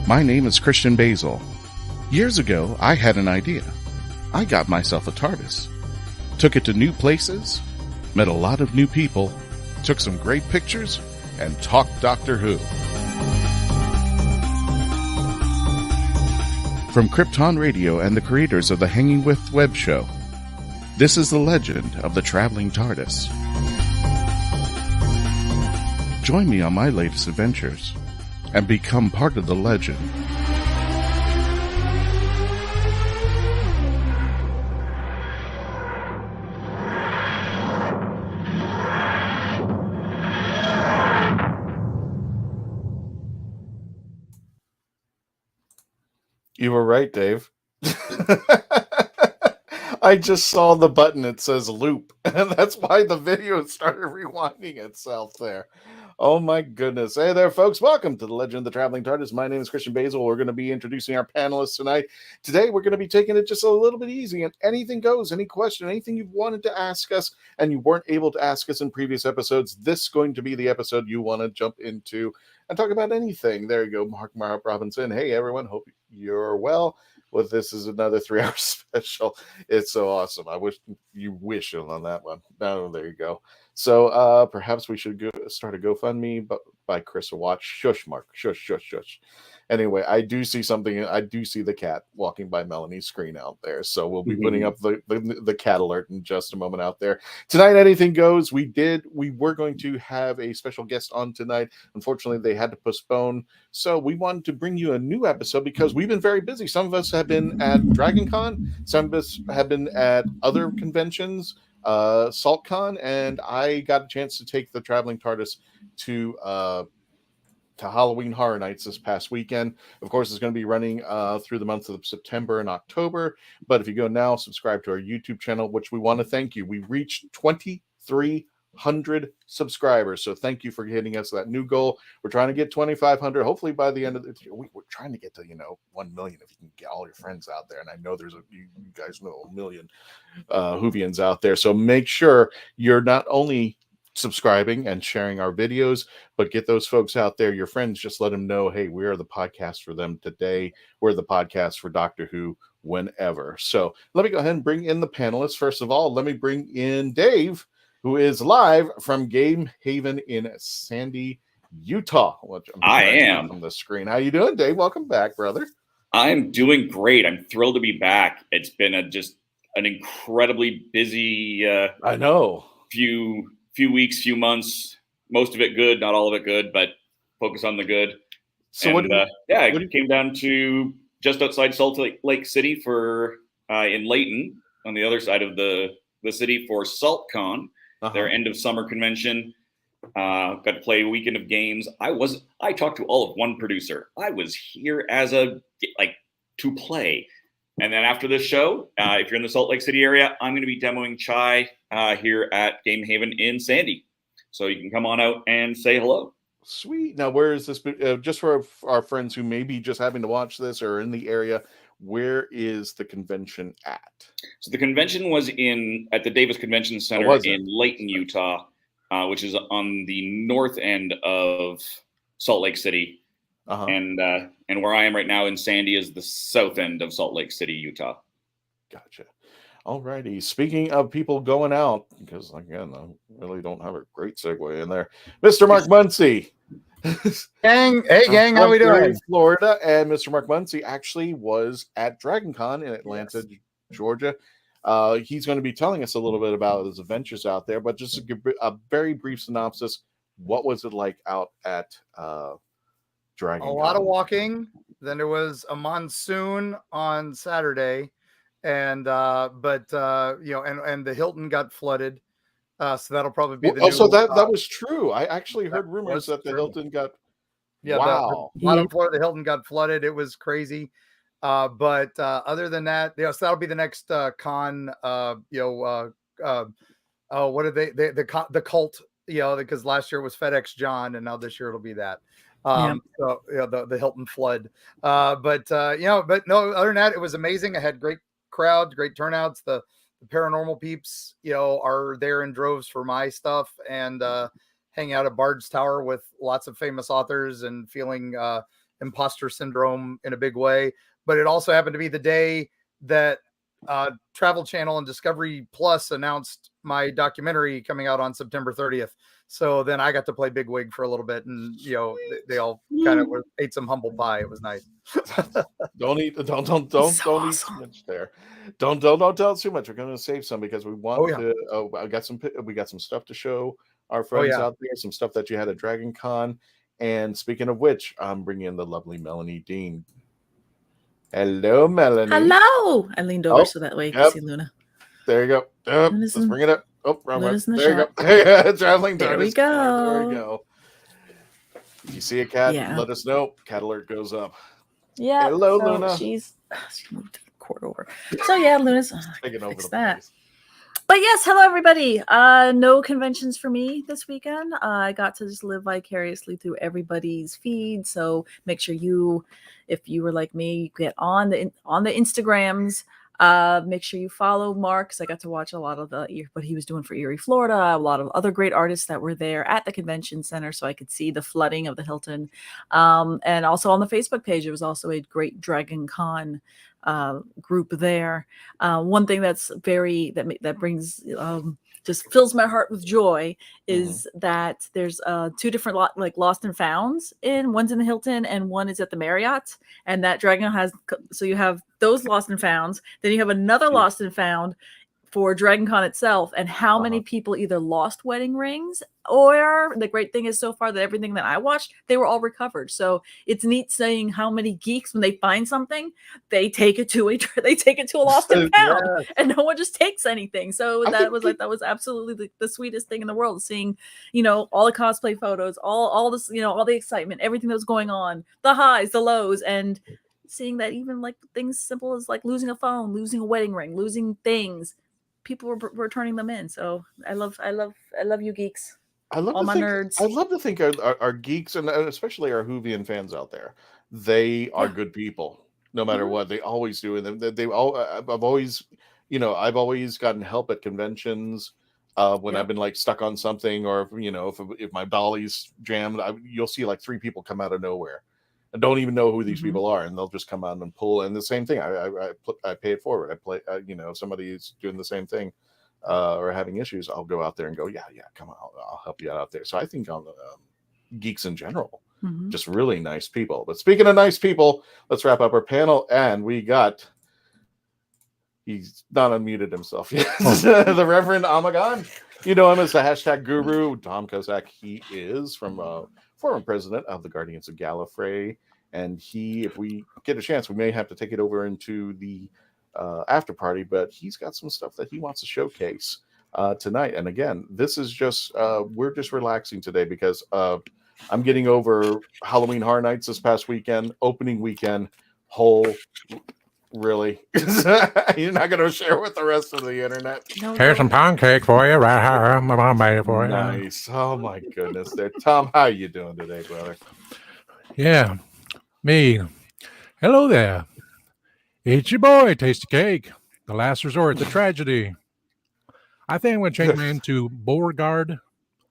My name is Christian Basel. Years ago, I had an idea. I got myself a TARDIS. Took it to new places, met a lot of new people, took some great pictures, and talked Doctor Who. From Krypton Radio and the creators of the Hanging With web show, this is the legend of the Traveling TARDIS. Join me on my latest adventures and become part of the legend. You were right, Dave. I just saw the button. It says loop. And that's why the video started rewinding itself there. Oh my goodness. Hey there, folks. Welcome to the Legend of the Traveling TARDIS. My name is Christian Basel. We're going to be introducing our panelists tonight. Today, we're going to be taking it just a little bit easy, and anything goes, any question, anything you've wanted to ask us and you weren't able to ask us in previous episodes, this is going to be the episode you want to jump into and talk about anything. There you go, Mark Robinson. Hey, everyone. Hope you're well. Well, this is another 3-hour special. It's so awesome. I wish you wish on that one. Oh, there you go. So perhaps we should start a GoFundMe by Chris Watch. Shush, Mark. Shush, shush, shush. Anyway, I do see something. I do see the cat walking by Melanie's screen out there. So we'll be putting up the cat alert in just a moment out there. Tonight, anything goes. We were going to have a special guest on tonight. Unfortunately, they had to postpone. So we wanted to bring you a new episode because we've been very busy. Some of us have been at Dragon Con. Some of us have been at other conventions, SaltCon, and I got a chance to take the Traveling TARDIS to Halloween Horror Nights this past weekend. Of course, it's going to be running through the months of September and October. But if you go now, subscribe to our YouTube channel, which we want to thank you. We reached 2,300 subscribers. So thank you for hitting us that new goal. We're trying to get 2,500. Hopefully by the end of the week, we're trying to get to 1 million if you can get all your friends out there. And I know there's you guys know 1 million Whovians out there. So make sure you're not only subscribing and sharing our videos, but get those folks out there, your friends. Just let them know, hey, we are the podcast for them today. We're the podcast for Doctor Who whenever. So let me go ahead and bring in the panelists. First of all, let me bring in Dave, who is live from Game Haven in Sandy, Utah. Which I am from the screen. How you doing, Dave? Welcome back, brother. I'm doing great. I'm thrilled to be back. It's been just an incredibly busy I know few weeks, few months, most of it good, not all of it good, but focus on the good. So I came down to just outside Salt Lake City for in Layton on the other side of the city for SaltCon, their end of summer convention. Got to play a weekend of games. I talked to all of one producer. I was here as to play. And then after this show, if you're in the Salt Lake City area, I'm going to be demoing Chai here at Game Haven in Sandy. So you can come on out and say hello. Sweet. Now, where is this? Just for our friends who may be just having to watch this or in the area, where is the convention at? So the convention was at the Davis Convention Center in Layton, Utah, which is on the north end of Salt Lake City. And where I am right now in Sandy is the south end of Salt Lake City, Utah. Gotcha. All righty. Speaking of people going out, because again, I really don't have a great segue in there. Mr. Mark Muncy, Gang, hey gang, how we doing? Florida, and Mr. Mark Muncie actually was at Dragon Con in Atlanta, Georgia. He's going to be telling us a little bit about his adventures out there, but just to give a very brief synopsis, what was it like out at Dragon Con? A lot of walking. Then there was a monsoon on Saturday, and but you know, and the Hilton got flooded. So that'll probably be the new. So that was true. I actually heard rumors that the Hilton got. Yeah, wow. The bottom floor of the Hilton got flooded. It was crazy. But other than that, so that'll be the next con. What are they? The cult. Because last year was FedEx John, and now this year it'll be that. So the Hilton flood. But no. Other than that, it was amazing. I had great crowds, great turnouts. The paranormal peeps, are there in droves for my stuff, and hang out at Bard's Tower with lots of famous authors and feeling imposter syndrome in a big way. But it also happened to be the day that Travel Channel and Discovery Plus announced my documentary coming out on September 30th. So then I got to play bigwig for a little bit, and they all kind of ate some humble pie. It was nice. Don't eat too much there. Don't tell us too much. We're going to save some because we want to. We got some stuff to show our friends out there. Some stuff that you had at Dragon Con. And speaking of which, I'm bringing in the lovely Melanie Dean. Hello, Melanie. Hello. I leaned over so that way you can see Luna. There you go. Let's bring it up. Oh, wrong one. There you go. Traveling TARDIS. There we go. There we go. If you see a cat, let us know. Cat alert goes up. Yeah. Hello, Luna. She moved the cord over. So Luna's taking over that. Place. But yes, hello everybody. No conventions for me this weekend. I got to just live vicariously through everybody's feed. So make sure if you were like me, you get on the Instagrams. Make sure you follow Mark, because I got to watch a lot of what he was doing for Erie, Florida, a lot of other great artists that were there at the convention center, so I could see the flooding of the Hilton. And also on the Facebook page, there was also a great Dragon Con group there. One thing that brings just fills my heart with joy is that there's two different lost and founds one's in the Hilton and one is at the Marriott, and that Dragon has, so you have those lost and founds, then you have another lost and found for Dragon Con itself, and how many people either lost wedding rings, or the great thing is so far that everything that I watched, they were all recovered. So it's neat seeing how many geeks, when they find something, they take it to a lost and found, and no one just takes anything. So that was absolutely the sweetest thing in the world, seeing all the cosplay photos, all this, all the excitement, everything that was going on, the highs, the lows, and seeing that even like things simple as like losing a phone, losing a wedding ring, losing things, people were turning them in. So I love you geeks. I love all my nerds. I love to think our geeks, and especially our Whovian fans out there, they are good people no matter what. They always do. And I've always gotten help at conventions when I've been like stuck on something, or if my dolly's jammed, you'll see like 3 people come out of nowhere and don't even know who these people are, and they'll just come out and pull. And the same thing, I pay it forward. I play, if somebody's doing the same thing or having issues, I'll go out there and go, come on, I'll help you out there. So I think on the geeks in general, just really nice people. But speaking of nice people, let's wrap up our panel. And we got, he's not unmuted himself yet, the Reverend Amagon. You know him as the hashtag guru, Tom Kozak. He is from former president of the Guardians of Gallifrey, and if we get a chance, we may have to take it over into the after party, but he's got some stuff that he wants to showcase tonight. And again, this is just we're just relaxing today because I'm getting over Halloween Horror Nights this past weekend, opening weekend. Really? You're not going to share with the rest of the internet? Here's some pancake for you, right here. I made it for you. Nice. Oh my goodness, there, Tom. How you doing today, brother? Yeah, me. Hello there. It's your boy, Tasty Cake. The last resort, the tragedy. I think I'm going to change my name to Beauregard.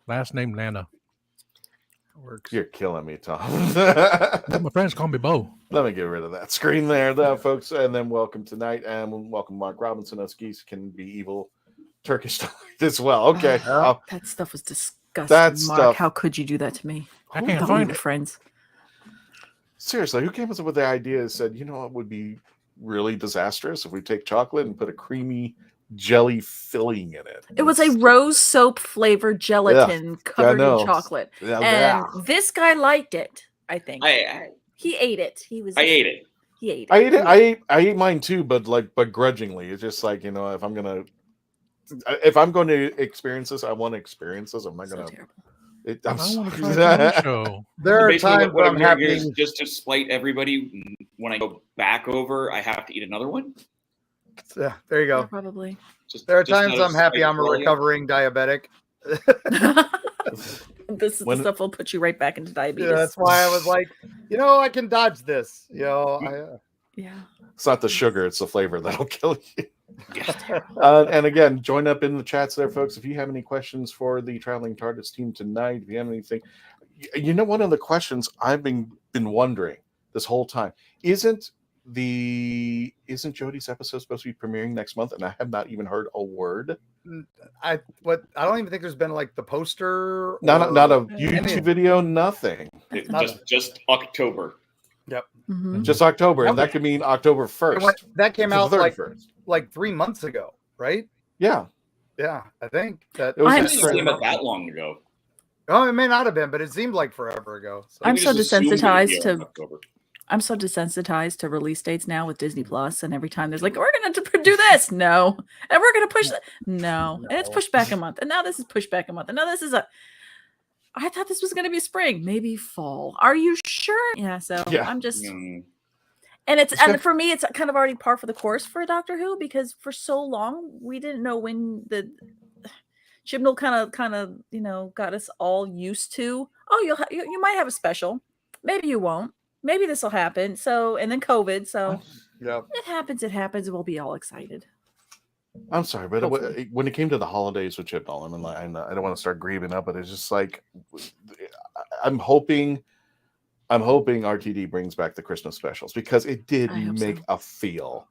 Last name Nana. Works. You're killing me, Tom. My friends call me Bo. Let me get rid of that screen there, though, folks. And then welcome tonight, and welcome Mark Robinson. Us geese can be evil Turkish as well. Okay. That stuff was disgusting. Gus, That Mark, stuff. how could you do that to me? I can't Thought we find were it. friends. Seriously, who came up with the idea and said, you know what would be really disastrous if we take chocolate and put a creamy jelly filling in it? It was a rose soap flavored gelatin covered in chocolate. And this guy liked it, I think. He ate it. I ate it. He ate it. I ate mine too, but begrudgingly. It's just like, if I'm going to experience this, I want to experience this. I'm not going to. I want to try the show. There are times what I'm I'm hearing here happy. is just to spite everybody. When I go back over, I have to eat another one. Yeah, there you go. Yeah, probably. There are times I'm happy I'm a recovering diabetic. This is the stuff will put you right back into diabetes. Yeah, that's why I was like, I can dodge this. Yeah. It's not the sugar, it's the flavor that'll kill you. And again, join up in the chats there, folks. If you have any questions for the Traveling TARDIS team tonight, if you have anything, one of the questions I've been wondering this whole time, isn't Jodie's episode supposed to be premiering next month? And I have not even heard a word. I don't even think there's been like the poster, not a YouTube video, nothing. Just October. Yep. Mm-hmm. Just October, and that could mean October 1st. That came out like 3 months ago, right? Yeah. Yeah, I think that it wasn't that long ago. Oh, it may not have been, but it seemed like forever ago. So. I'm so desensitized to release dates now with Disney Plus, and every time there's like, we're going to do this, no, and we're going to push that, no, and it's pushed back a month, and now this is pushed back a month, and now this is I thought this was going to be spring, maybe fall. Are you sure? Yeah. So I'm just, and for me, it's kind of already par for the course for Doctor Who, because for so long we didn't know when the Chibnall kind of got us all used to. Oh, you might have a special, maybe you won't. Maybe this will happen. So, and then COVID. So, it happens. It happens. And we'll be all excited. I'm sorry, but when it came to the holidays with Chibnall, I don't want to start grieving up, but it's just like, I'm hoping RTD brings back the Christmas specials, because it did make a feel.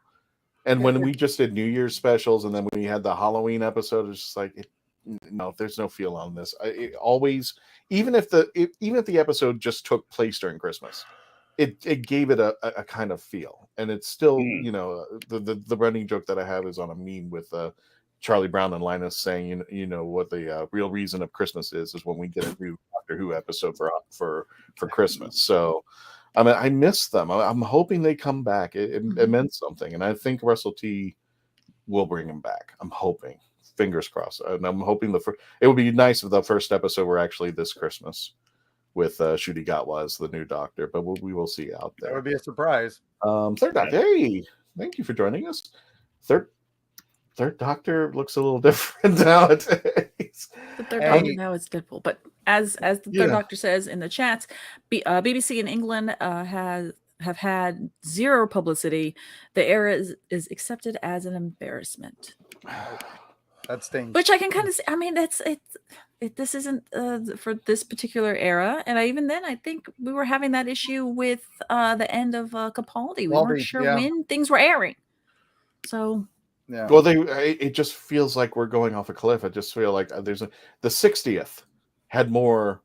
And when we just did New Year's specials, and then we had the Halloween episode, it's just like, there's no feel on this. Even if the episode just took place during Christmas, it gave it a kind of feel. And it's still, the running joke that I have is on a meme with Charlie Brown and Linus saying, what the real reason of Christmas is when we get a new Doctor Who episode for Christmas. So, I miss them. I'm hoping they come back. It meant something, and I think Russell T will bring him back. I'm hoping. Fingers crossed. And I'm hoping it would be nice if the first episode were actually this Christmas with Ncuti Gatwa as the new Doctor, but we will see out there. That would be a surprise. Third Doctor, hey, thank you for joining us. Third Doctor looks a little different nowadays. The third Doctor now is Deadpool, but as the third Doctor says in the chats, BBC in England have had zero publicity. The era is accepted as an embarrassment. That stings. Which I can kind of see. I mean, this isn't for this particular era, and I think we were having that issue with the end of Capaldi. We weren't sure when things were airing, so. Yeah. Well, it just feels like we're going off a cliff. I just feel like the 60th had more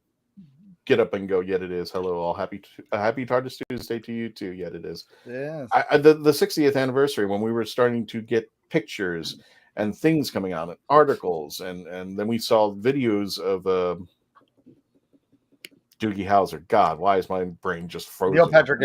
get up and go. Yet it is. Hello, all happy TARDIS Tuesday to you too. Yet it is. Yeah. The 60th anniversary, when we were starting to get pictures and things coming out, and articles, and then we saw videos of Doogie Howser. God, why is my brain just frozen? Neil Patrick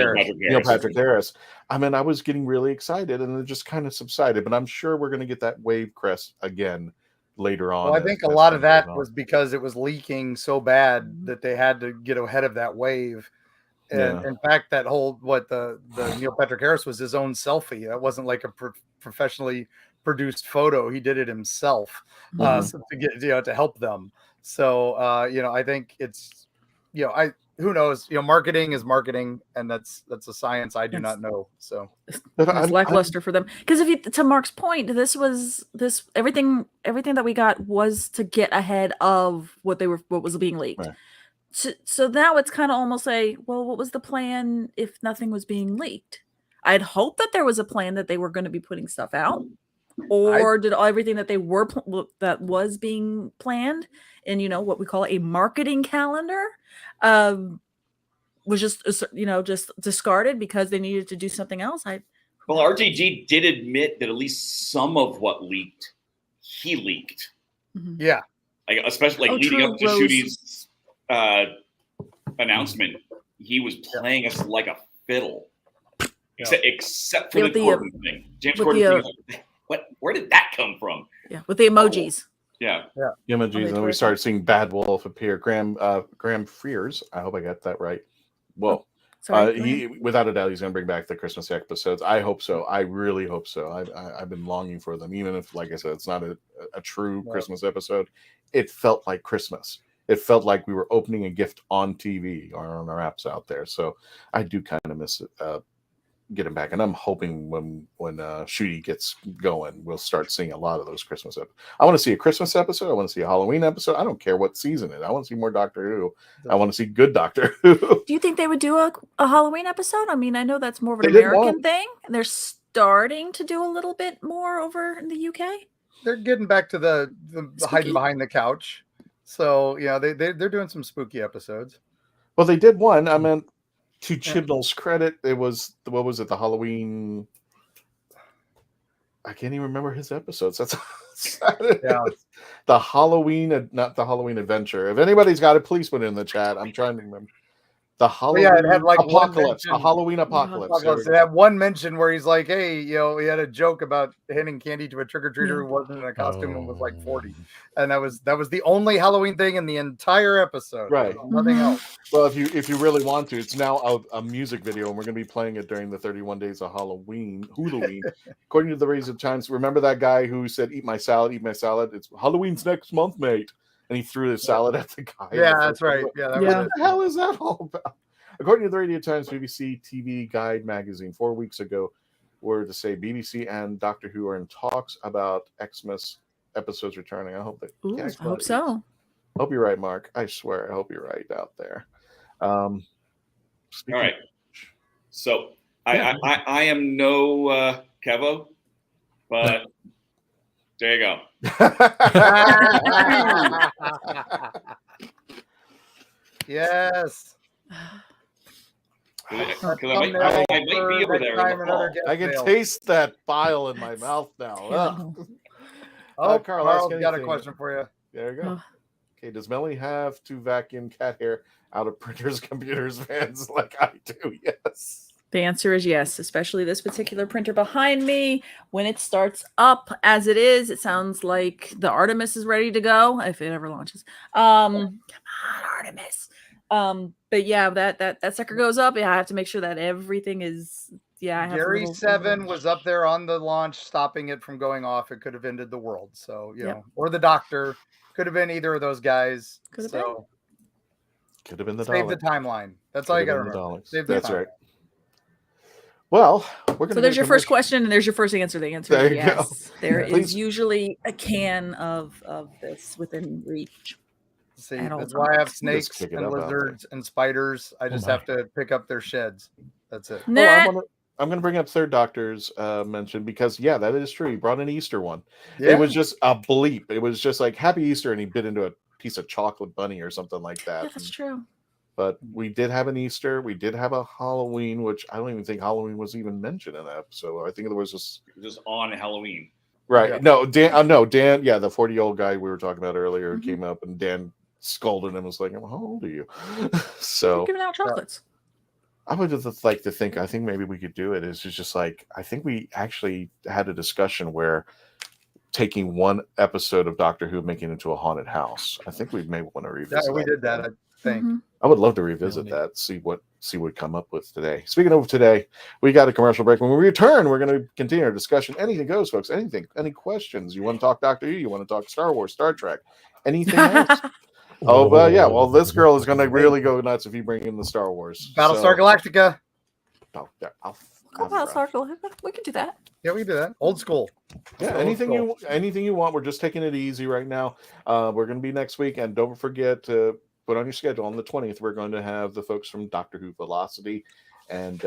Harris. I was getting really excited, and it just kind of subsided. But I'm sure we're going to get that wave crest again later on. Well, I think a lot of that was because it was leaking so bad that they had to get ahead of that wave. And in fact, that whole the Neil Patrick Harris was his own selfie. That wasn't like a professionally produced photo. He did it himself to get to help them. So I think it's who knows? Marketing is marketing, and that's a science I do not know. So it's lackluster for them, because to Mark's point, everything that we got was to get ahead of what was being leaked. Right. So now it's kind of almost what was the plan if nothing was being leaked? I'd hope that there was a plan that they were going to be putting stuff out, or did everything that they were that was being planned in what we call a marketing calendar was just just discarded because they needed to do something else? Well, RTG did admit that at least some of what leaked, he leaked. Mm-hmm. Yeah, like especially leading up to Shooty's announcement, he was playing us like a fiddle, except for the Gordon thing. James Gordon thing was like, what? Where did that come from? Yeah, with the emojis. Yeah, emojis, and then we started seeing Bad Wolf appear. Graham Frears, I hope I got that right. Whoa. He, without a doubt, he's going to bring back the Christmas episodes. I hope so. I really hope so. I've been longing for them, even if, like I said, it's not a true Christmas episode. It felt like Christmas. It felt like we were opening a gift on TV or on our apps out there. So I do kind of miss it. Get him back, and I'm hoping when Shooty gets going, we'll start seeing a lot of those Christmas episodes. I want to see a Christmas episode. I want to see a Halloween episode. I don't care what season it is. I want to see more Doctor Who. I want to see good Doctor Who. Do you think they would do a Halloween episode? I mean, I know that's more of an American thing, and they're starting to do a little bit more over in the UK. They're getting back to the hiding behind the couch. So they're doing some spooky episodes. Well, they did one. I mean, to Chibnall's credit, it was what was it? The Halloween. I can't even remember his episodes. That's the Halloween, not the Halloween Adventure. If anybody's got it, please put it in the chat. I'm trying to remember. The Halloween it had like Apocalypse. A Halloween Apocalypse. It had one mention where he's like, hey, he had a joke about handing candy to a trick-or-treater who wasn't in a costume and was like 40. And that was the only Halloween thing in the entire episode. Right. Nothing else. Well, if you really want to, it's now a music video, and we're going to be playing it during the 31 days of Halloween. According to the Rays of Times, remember that guy who said, eat my salad, eat my salad? It's Halloween's next month, mate. And he threw his salad at the guy. Yeah, that's right. Yeah, what the hell is that all about? According to the Radio Times, BBC TV Guide magazine, 4 weeks ago, were to say BBC and Doctor Who are in talks about Xmas episodes returning. I hope that. I hope so. Hope you're right, Mark. I swear, I hope you're right out there. All right. So I am no Kevo, but there you go. Yes. Because I might be over there. I can taste that bile in my mouth now. Carl's got a question for you. There you go. Okay, does Melanie have to vacuum cat hair out of printers, computers, fans like I do? Yes. The answer is yes, especially this particular printer behind me. When it starts up as it is, it sounds like the Artemis is ready to go if it ever launches. Come on, Artemis. But yeah, that sucker goes up. Yeah, I have to make sure that everything is. Yeah, Gary 7 was up there on the launch, stopping it from going off. It could have ended the world. So or the Doctor could have been either of those guys. Could have been. Could have been the save the timeline. That's all you got to remember. That's right. Well, we're going to. So there's your first question, and there's your first answer. The answer is yes. There is usually a can of this within reach. See, that's why I have snakes and lizards and spiders. I just have to pick up their sheds. That's it. I'm going to bring up Third Doctor's mention because, that is true. He brought an Easter one. Yeah. It was just a bleep. It was just like Happy Easter, and he bit into a piece of chocolate bunny or something like that. Yeah, that's true. But we did have an Easter. We did have a Halloween, which I don't even think Halloween was even mentioned in that episode. I think it was just on Halloween. Right. Yeah. No, Dan, the 40-year-old guy we were talking about earlier came up, and Dan scolded him and was like, how old are you? So we're giving out chocolates. I would just like to think, I think maybe we could do it. It's just like, I think we actually had a discussion where taking one episode of Doctor Who, making it into a haunted house. I think we may want to revisit that. We did that, I think. I would love to revisit that, see what we come up with today. Speaking of today, we got a commercial break. When we return, we're going to continue our discussion. Anything goes, folks. Anything. Any questions? You want to talk Doctor Who? You want to talk Star Wars, Star Trek? Anything else? Well, this girl is going to really go nuts if you bring in the Star Wars. Battlestar Galactica. Battlestar Galactica. We can do that. Yeah, we can do that. Old school. Yeah, anything you want. We're just taking it easy right now. We're going to be next week, and don't forget to put on your schedule on the 20th. We're going to have the folks from Doctor Who Velocity and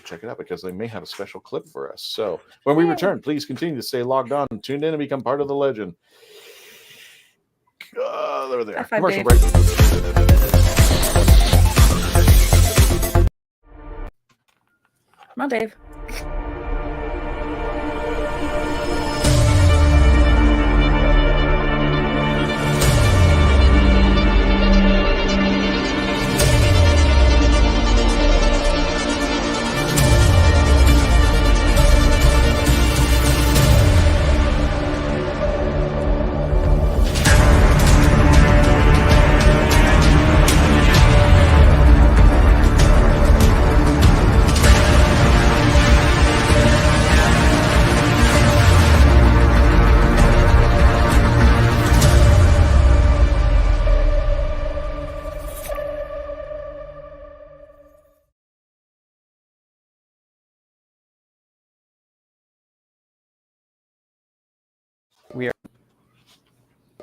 check it out because they may have a special clip for us. So when we return, please continue to stay logged on, tuned in, and become part of the legend. There they are. Commercial break. Come on, Dave.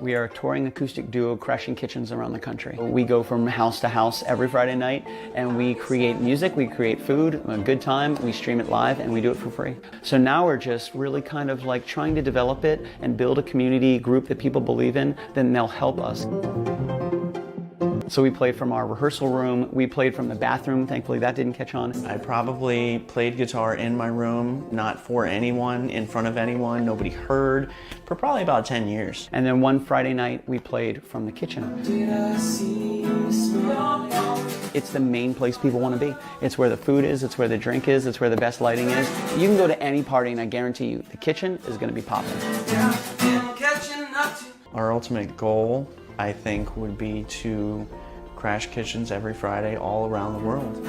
We are a touring acoustic duo crashing kitchens around the country. We go from house to house every Friday night and we create music, we create food, a good time, we stream it live and we do it for free. So now we're just really kind of like trying to develop it and build a community group that people believe in, then they'll help us. So we played from our rehearsal room, we played from the bathroom, thankfully that didn't catch on. I probably played guitar in my room, not for anyone, in front of anyone, nobody heard, for probably about 10 years. And then one Friday night we played from the kitchen. It's the main place people want to be. It's where the food is, it's where the drink is, it's where the best lighting is. You can go to any party and I guarantee you, the kitchen is going to be popping. Our ultimate goal, I think, would be to crash kitchens every Friday all around the world.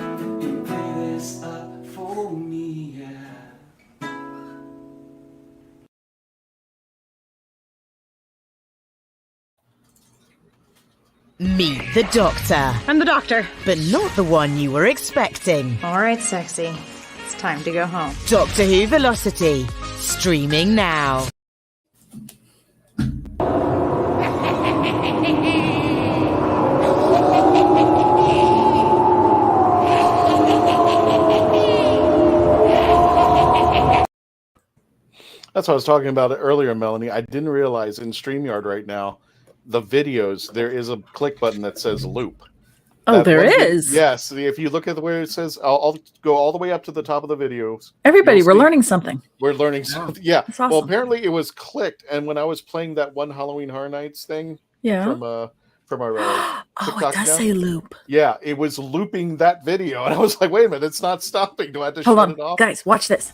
Meet the Doctor. I'm the Doctor. But not the one you were expecting. All right, sexy. It's time to go home. Doctor Who Velocity. Streaming now. That's what I was talking about earlier, Melanie. I didn't realize in StreamYard right now, the videos, there is a click button that says loop. Oh, there is? Yes. If you look at where it says, I'll go all the way up to the top of the videos. Everybody, we're learning something. We're learning something. Yeah. That's awesome. Well, apparently it was clicked. And when I was playing that one Halloween Horror Nights thing from our TikTok it does account, say loop. Yeah, it was looping that video. And I was like, wait a minute, it's not stopping. Do I have to Hold shut on, it off? guys, watch this.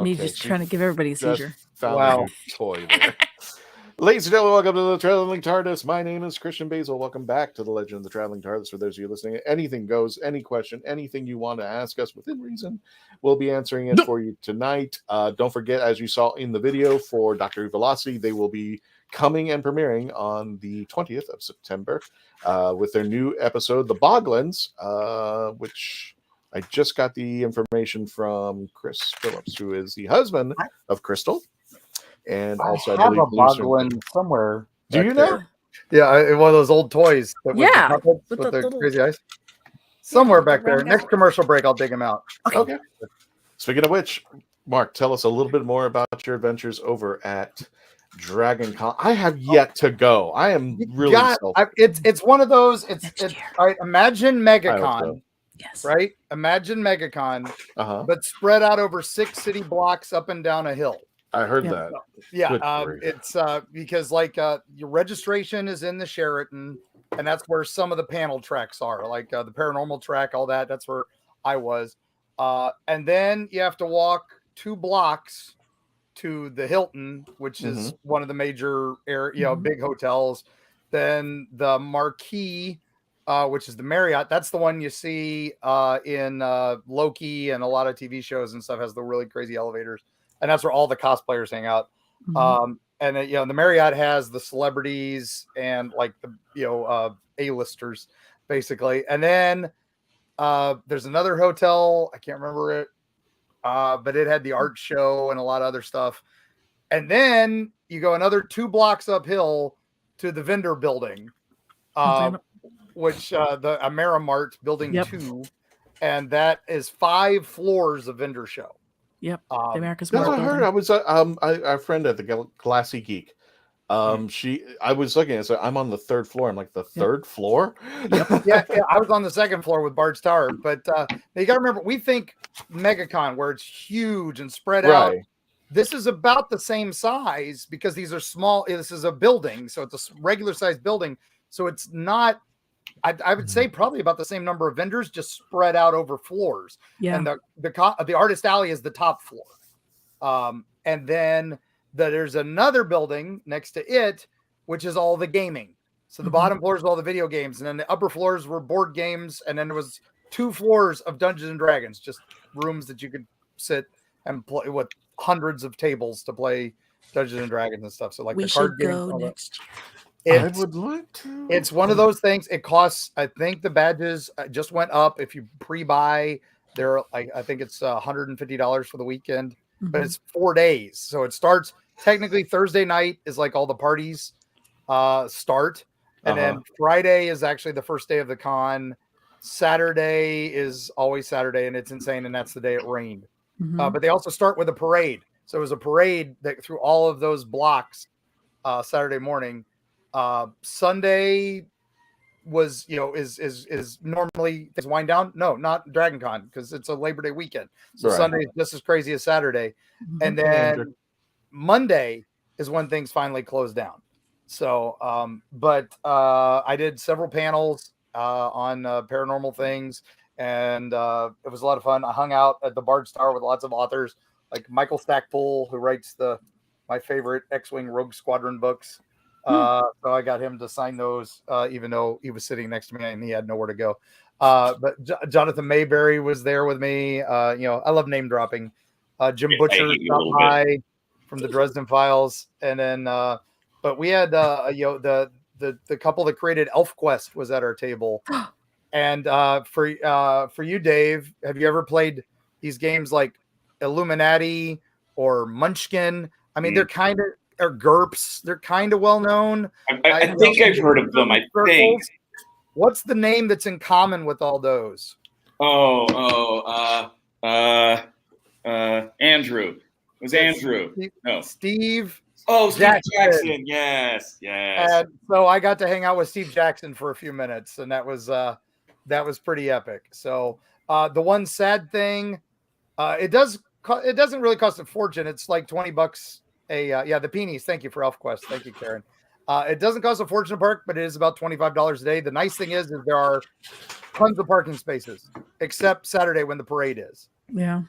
Me just trying to give everybody a seizure. Found a new toy there. Ladies and gentlemen, welcome to the Traveling TARDIS. My name is Christian Basel. Welcome back to the Legend of the Traveling TARDIS. For those of you listening, anything goes, any question, anything you want to ask us within reason, we'll be answering it for you tonight. Don't forget, as you saw in the video for Doctor Who Velocity, they will be coming and premiering on the 20th of September with their new episode, The Boglins, which I just got the information from Chris Phillips, who is the husband of Crystal. And also, I have a Boglin somewhere. Do you know? Yeah, one of those old toys. With the crazy eyes. Somewhere back there. Next commercial break, I'll dig them out. Okay. Speaking of which, Mark, tell us a little bit more about your adventures over at Dragon Con. I have yet to go. I am really it's one of those. It's all right. Imagine MegaCon. Yes. Right. Imagine MegaCon, but spread out over 6 city blocks up and down a hill. I heard that. Yeah, it's because your registration is in the Sheraton, and that's where some of the panel tracks are, like the paranormal track, all that. That's where I was, and then you have to walk 2 blocks to the Hilton, which is one of the major big hotels. Then the Marquis, which is the Marriott. That's the one you see in Loki and a lot of TV shows and stuff. Has the really crazy elevators. And that's where all the cosplayers hang out. And the Marriott has the celebrities and like the A-listers basically. And then there's another hotel, I can't remember it, but it had the art show and a lot of other stuff. And then you go another 2 blocks uphill to the vendor building, which the Amerimart building 2, and that is 5 floors of vendor show. Yep, the America's That's Mart what I heard. building. I was our friend at the Glassy Geek. I was looking and said, I'm on the 3rd floor. I'm like, the 3rd floor? Yep. yeah, I was on the 2nd floor with Bard's Tower. But you got to remember, we think MegaCon, where it's huge and spread out. This is about the same size because these are small. This is a building, so it's a regular sized building. So it's not, I would say probably about the same number of vendors, just spread out over floors. Yeah. And the Artist Alley is the top floor. And then there's another building next to it, which is all the gaming. So the bottom floors are all the video games, and then the upper floors were board games, and then there was 2 floors of Dungeons and Dragons, just rooms that you could sit and play with hundreds of tables to play Dungeons and Dragons and stuff. So like we the card should games, go next year. I would like to. It's one of those things. It costs, I think the badges just went up. If you pre-buy, they're like, I think it's $150 for the weekend, but it's 4 days. So it starts technically Thursday night is like all the parties start. And then Friday is actually the first day of the con. Saturday is always Saturday, and it's insane. And that's the day it rained. But they also start with a parade. So it was a parade that through all of those blocks Saturday morning. Sunday was, is normally things wind down. No, not Dragon Con because it's a Labor Day weekend. So Sunday is just as crazy as Saturday. And then Monday is when things finally close down. So, I did several panels on paranormal things. And it was a lot of fun. I hung out at the Bard's Tower with lots of authors like Michael Stackpole, who writes my favorite X-Wing Rogue Squadron books. So I got him to sign those, even though he was sitting next to me and he had nowhere to go. But Jonathan Mayberry was there with me. I love name dropping. Jim Butcher stopped by from the Dresden Files, and then but we had the couple that created ElfQuest was at our table. And for you, Dave, have you ever played these games like Illuminati or Munchkin? I mean, they're kind of, or GURPS. They're kind of well known. I think I've heard of them. I think. What's the name that's in common with all those? Andrew. It was Andrew. Steve. Oh, Steve Jackson. Yes. And so I got to hang out with Steve Jackson for a few minutes, and that was pretty epic. So the one sad thing, it doesn't really cost a fortune. It's like $20 the peonies. Thank you for ElfQuest. Thank you, Karen. It doesn't cost a fortune to park, but it is about $25 a day. The nice thing is there are tons of parking spaces, except Saturday when the parade is. Yeah.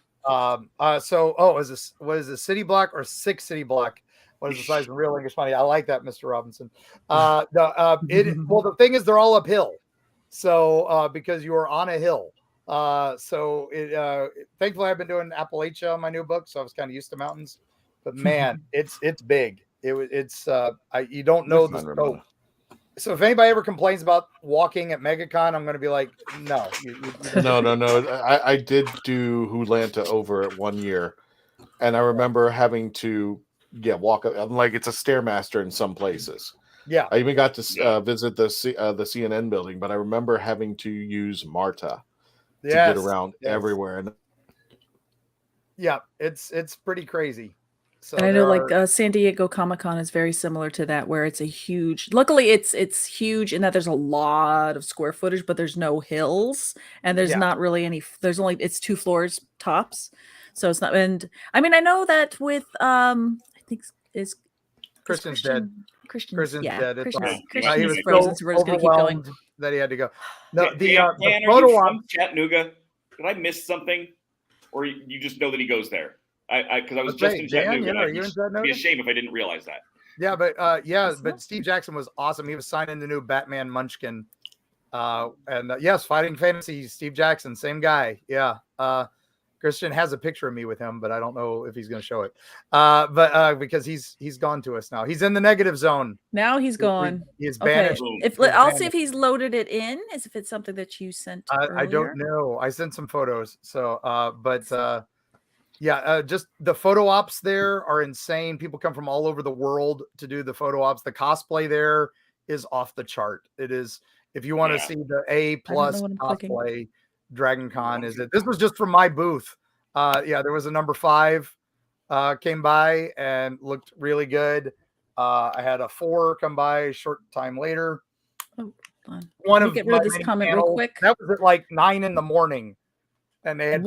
Is this City Block or 6 City Block? What is the size of real English money? I like that, Mr. Robinson. The thing is they're all uphill. So because you are on a hill. Thankfully I've been doing Appalachia on my new book, so I was kind of used to mountains. But man, it's big. You don't know the scope. So if anybody ever complains about walking at MegaCon, I'm going to be like, no. No. I did do Hoolanta over at 1 year, and I remember having to walk up. I'm like, it's a Stairmaster in some places. Yeah, I even got to visit the CNN building, but I remember having to use Marta to get around everywhere. And it's pretty crazy. So and I know San Diego Comic-Con is very similar to that, where it's a huge, luckily it's huge in that there's a lot of square footage, but there's no hills and there's not really any, it's 2 floors tops. So it's not, and I mean, I know that with, I think Christian's dead. Christian's dead. He was frozen, so we're just going to keep going. That he had to go. No, the photo on Chattanooga, did I miss something? Or you just know that he goes there? Because I was just in Chattanooga. Are you in Chattanooga? It'd be a shame if I didn't realize that. Yeah, but Steve Jackson was awesome. He was signing the new Batman Munchkin. Yes, Fighting Fantasy, Steve Jackson, same guy. Yeah. Christian has a picture of me with him, but I don't know if he's going to show it. Because he's gone to us now. He's in the negative zone. Now he's gone. He's banished. I'll see if he's loaded it in, as if it's something that you sent. I don't know. I sent some photos. So, Yeah, just the photo ops there are insane. People come from all over the world to do the photo ops. The cosplay there is off the chart. It is, if you want to see the A+ cosplay, Dragon Con is it. This was just from my booth. Yeah, there was a number 5 came by and looked really good. I had a 4 come by a short time later. Oh, hold on. One Let me of get rid of this comment real quick. That was at like 9 a.m. and they had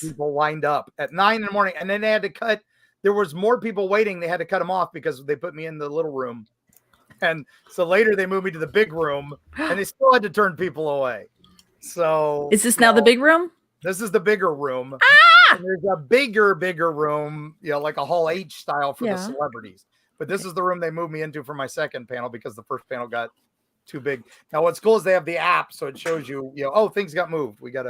people lined up at 9 a.m. and then they had to cut. There was more people waiting. They had to cut them off because they put me in the little room. And so later they moved me to the big room and they still had to turn people away. So is this now the big room? This is the bigger room. And there's a bigger room, like a Hall H style for the celebrities. But this is the room they moved me into for my second panel because the first panel got too big. Now what's cool is they have the app, so it shows you, oh, things got moved. We for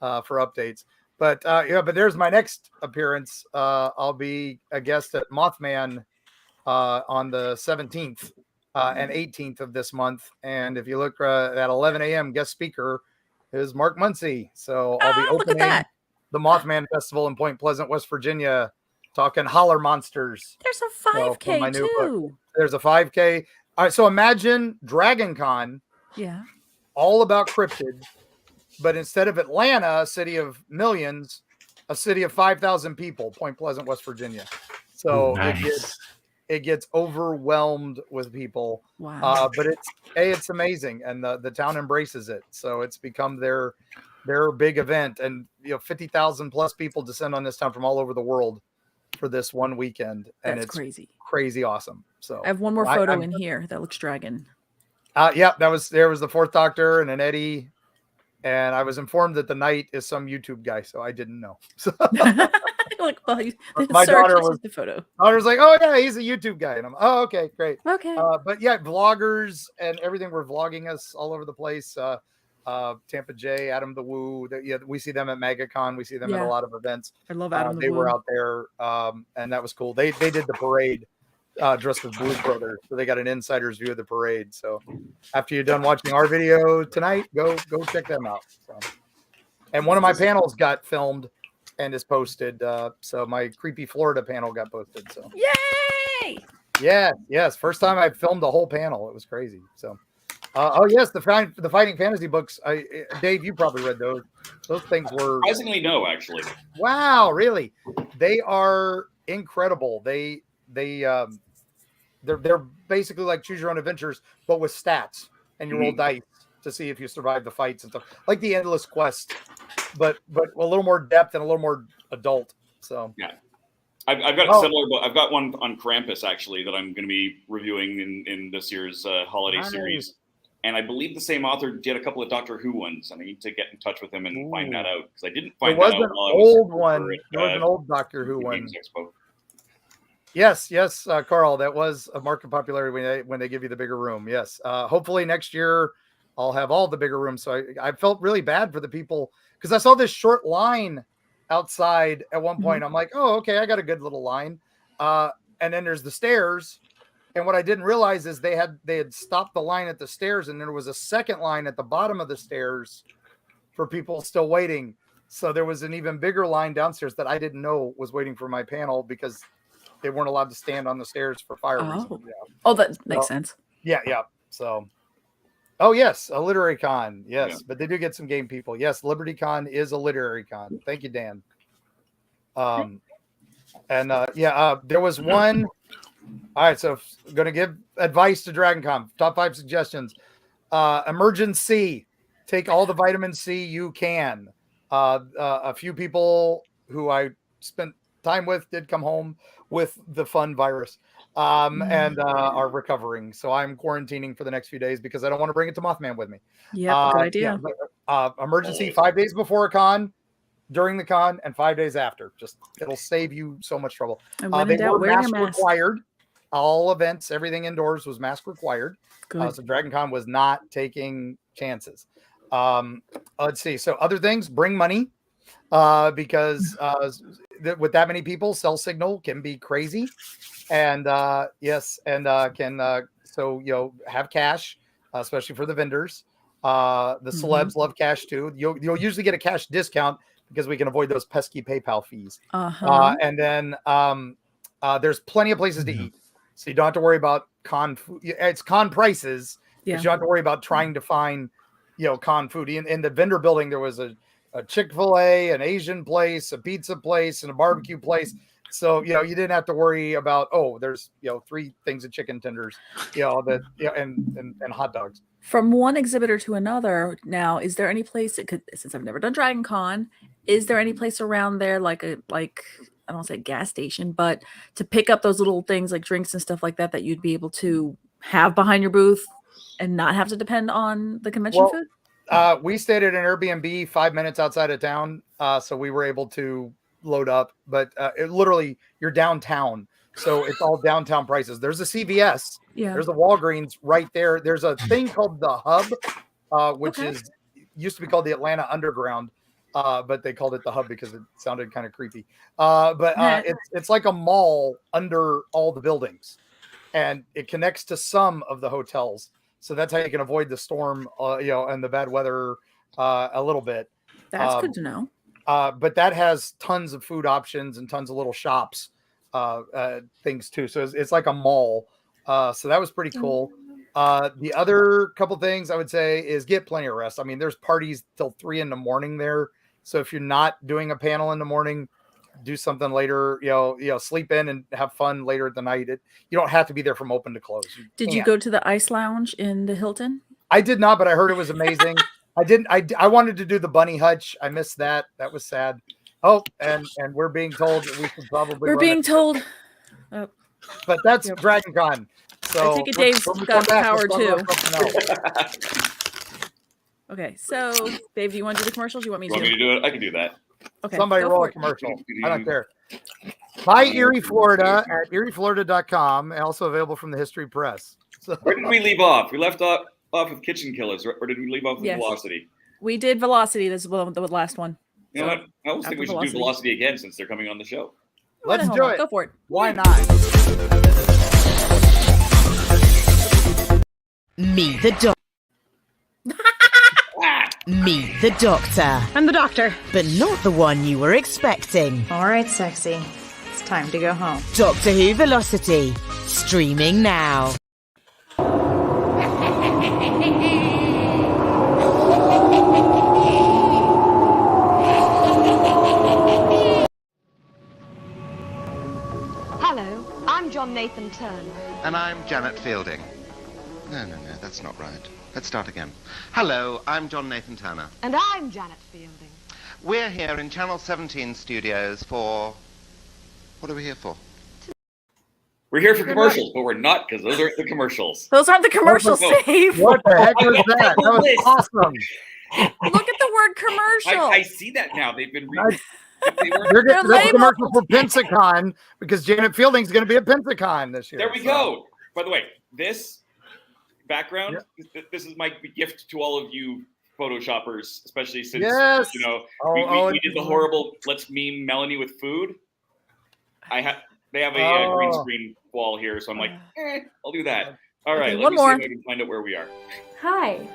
updates. But but there's my next appearance. I'll be a guest at Mothman on the 17th and 18th of this month. And if you look at 11 a.m., guest speaker is Mark Muncy. So I'll be opening the Mothman Festival in Point Pleasant, West Virginia, talking holler monsters. There's a 5K too. There's a 5K. All right, so imagine Dragon Con. Yeah. All about cryptid. But instead of Atlanta, a city of millions, a city of 5,000 people, Point Pleasant, West Virginia. So it gets overwhelmed with people. Wow. But it's amazing, and the town embraces it. So it's become their big event, and 50,000 plus people descend on this town from all over the world for this one weekend, and it's crazy awesome. So I have one more photo in here that looks dragon. Yeah, there was the fourth Doctor and an Eddie. And I was informed that the knight is some YouTube guy, so I didn't know. So like, well, my daughter was the photo. I was like, oh yeah, he's a YouTube guy, and I'm okay, great. Okay. But yeah, vloggers and everything were vlogging us all over the place. Tampa J, Adam the Woo. We see them at MegaCon. We see them at a lot of events. I love Adam the They Woo. were out there, and that was cool. They did the parade. Dressed as Blues Brothers, so they got an insider's view of the parade. So after you're done watching our video tonight, go check them out. So. And one of my panels got filmed and is posted. So my creepy Florida panel got posted. So yay! Yes, first time I filmed a whole panel. It was crazy. So oh yes, the Fighting Fantasy books. Dave, you probably read those. Those things were surprisingly no, actually. Wow, really? They are incredible. They're basically like choose your own adventures, but with stats, and you roll dice to see if you survive the fights and stuff, like the Endless Quest, but a little more depth and a little more adult. So yeah, I've got similar, but I've got one on Krampus actually that I'm going to be reviewing in this year's holiday series, and I believe the same author did a couple of Doctor Who ones, and I need to get in touch with him and find that out because I didn't find that out. There was an old Doctor Who one. Expo. Yes, Carl, that was a market popularity when they give you the bigger room. Yes. Hopefully next year I'll have all the bigger rooms. So I felt really bad for the people because I saw this short line outside at one point. I'm like, oh, okay, I got a good little line. And then there's the stairs. And what I didn't realize is they had stopped the line at the stairs, and there was a second line at the bottom of the stairs for people still waiting. So there was an even bigger line downstairs that I didn't know was waiting for my panel because they weren't allowed to stand on the stairs for fire reasons. Oh, that makes sense. Yeah. So, oh yes, a literary con. Yes, but they do get some game people. Yes, Liberty Con is a literary con. Thank you, Dan. There was one. All right, so going to give advice to Dragon Con. Top 5 suggestions. Emergency. Take all the vitamin C you can. A few people who I spent time with did come home with the fun virus and are recovering. So I'm quarantining for the next few days because I don't want to bring it to Mothman with me. Yeah, good idea. Emergency 5 days before a con, during the con, and 5 days after. Just it'll save you so much trouble. They were mask required. All events, everything indoors was mask required. So Dragon Con was not taking chances. Let's see. So other things, bring money because with that many people, cell signal can be crazy. And have cash, especially for the vendors. The celebs love cash too. You'll usually get a cash discount because we can avoid those pesky PayPal fees. And then there's plenty of places to eat, so you don't have to worry about con food. It's con prices, but you don't have to worry about trying to find, con food. In the vendor building, there was a Chick-fil-A, an Asian place, a pizza place, and a barbecue place. So, you didn't have to worry about, there's, 3 things of chicken tenders, and hot dogs. From one exhibitor to another, now, is there any place since I've never done Dragon Con, is there any place around there like I don't want to say gas station, but to pick up those little things like drinks and stuff like that you'd be able to have behind your booth and not have to depend on the convention food? We stayed at an Airbnb 5 minutes outside of town, so we were able to load up. But literally, you're downtown, so it's all downtown prices. There's a CVS, there's a Walgreens right there. There's a thing called the Hub, which used to be called the Atlanta Underground, but they called it the Hub because it sounded kind of creepy. It's like a mall under all the buildings, and it connects to some of the hotels. So that's how you can avoid the storm, and the bad weather a little bit. That's good to know. But that has tons of food options and tons of little shops, things too. So it's like a mall. So that was pretty cool. The other couple things I would say is get plenty of rest. I mean, there's parties till 3 a.m. there. So if you're not doing a panel in the morning, do something later, sleep in and have fun later at the night. You don't have to be there from open to close. Did you go to the ice lounge in the Hilton? I did not, but I heard it was amazing. I wanted to do the bunny hutch. I missed that. That was sad. Oh, and we're being told that we should probably. We're being told. But that's Dragon Con. So I take it Dave's got the power too. Okay, so Dave, do you want to do the commercials? You want me to do it? I can do that. Okay, somebody roll a commercial. I don't care. Buy Erie, Florida at erieflorida.com, and also available from the History Press. So, where did we leave off? We left off with Kitchen Killers, or did we leave off with Velocity? We did Velocity. This is the last one. You know what? I always think we should do Velocity again since they're coming on the show. Let's do it. Go for it. Why not? Meet the Meet the Doctor. I'm the Doctor. But not the one you were expecting. All right, sexy. It's time to go home. Doctor Who Velocity. Streaming now. Hello, I'm John Nathan Turner. And I'm Janet Fielding. No, that's not right. Let's start again. Hello, I'm John Nathan Turner. And I'm Janet Fielding. We're here in Channel 17 studios for... What are we here for? We're here for commercials, but we're not, because those aren't the commercials. Those aren't the commercials, Dave. What the heck was that? That was awesome. Look at the word commercial. I see that now. They've been... You're getting the commercial for Pensacon, because Janet Fielding's going to be at Pensacon this year. There we go. By the way, this background, this is my gift to all of you Photoshoppers, especially since we did the horrible let's meme Melanie with food. They have a green screen wall here, so I'm like, I'll do that. All right, let me see if I can find out where we are. Hi,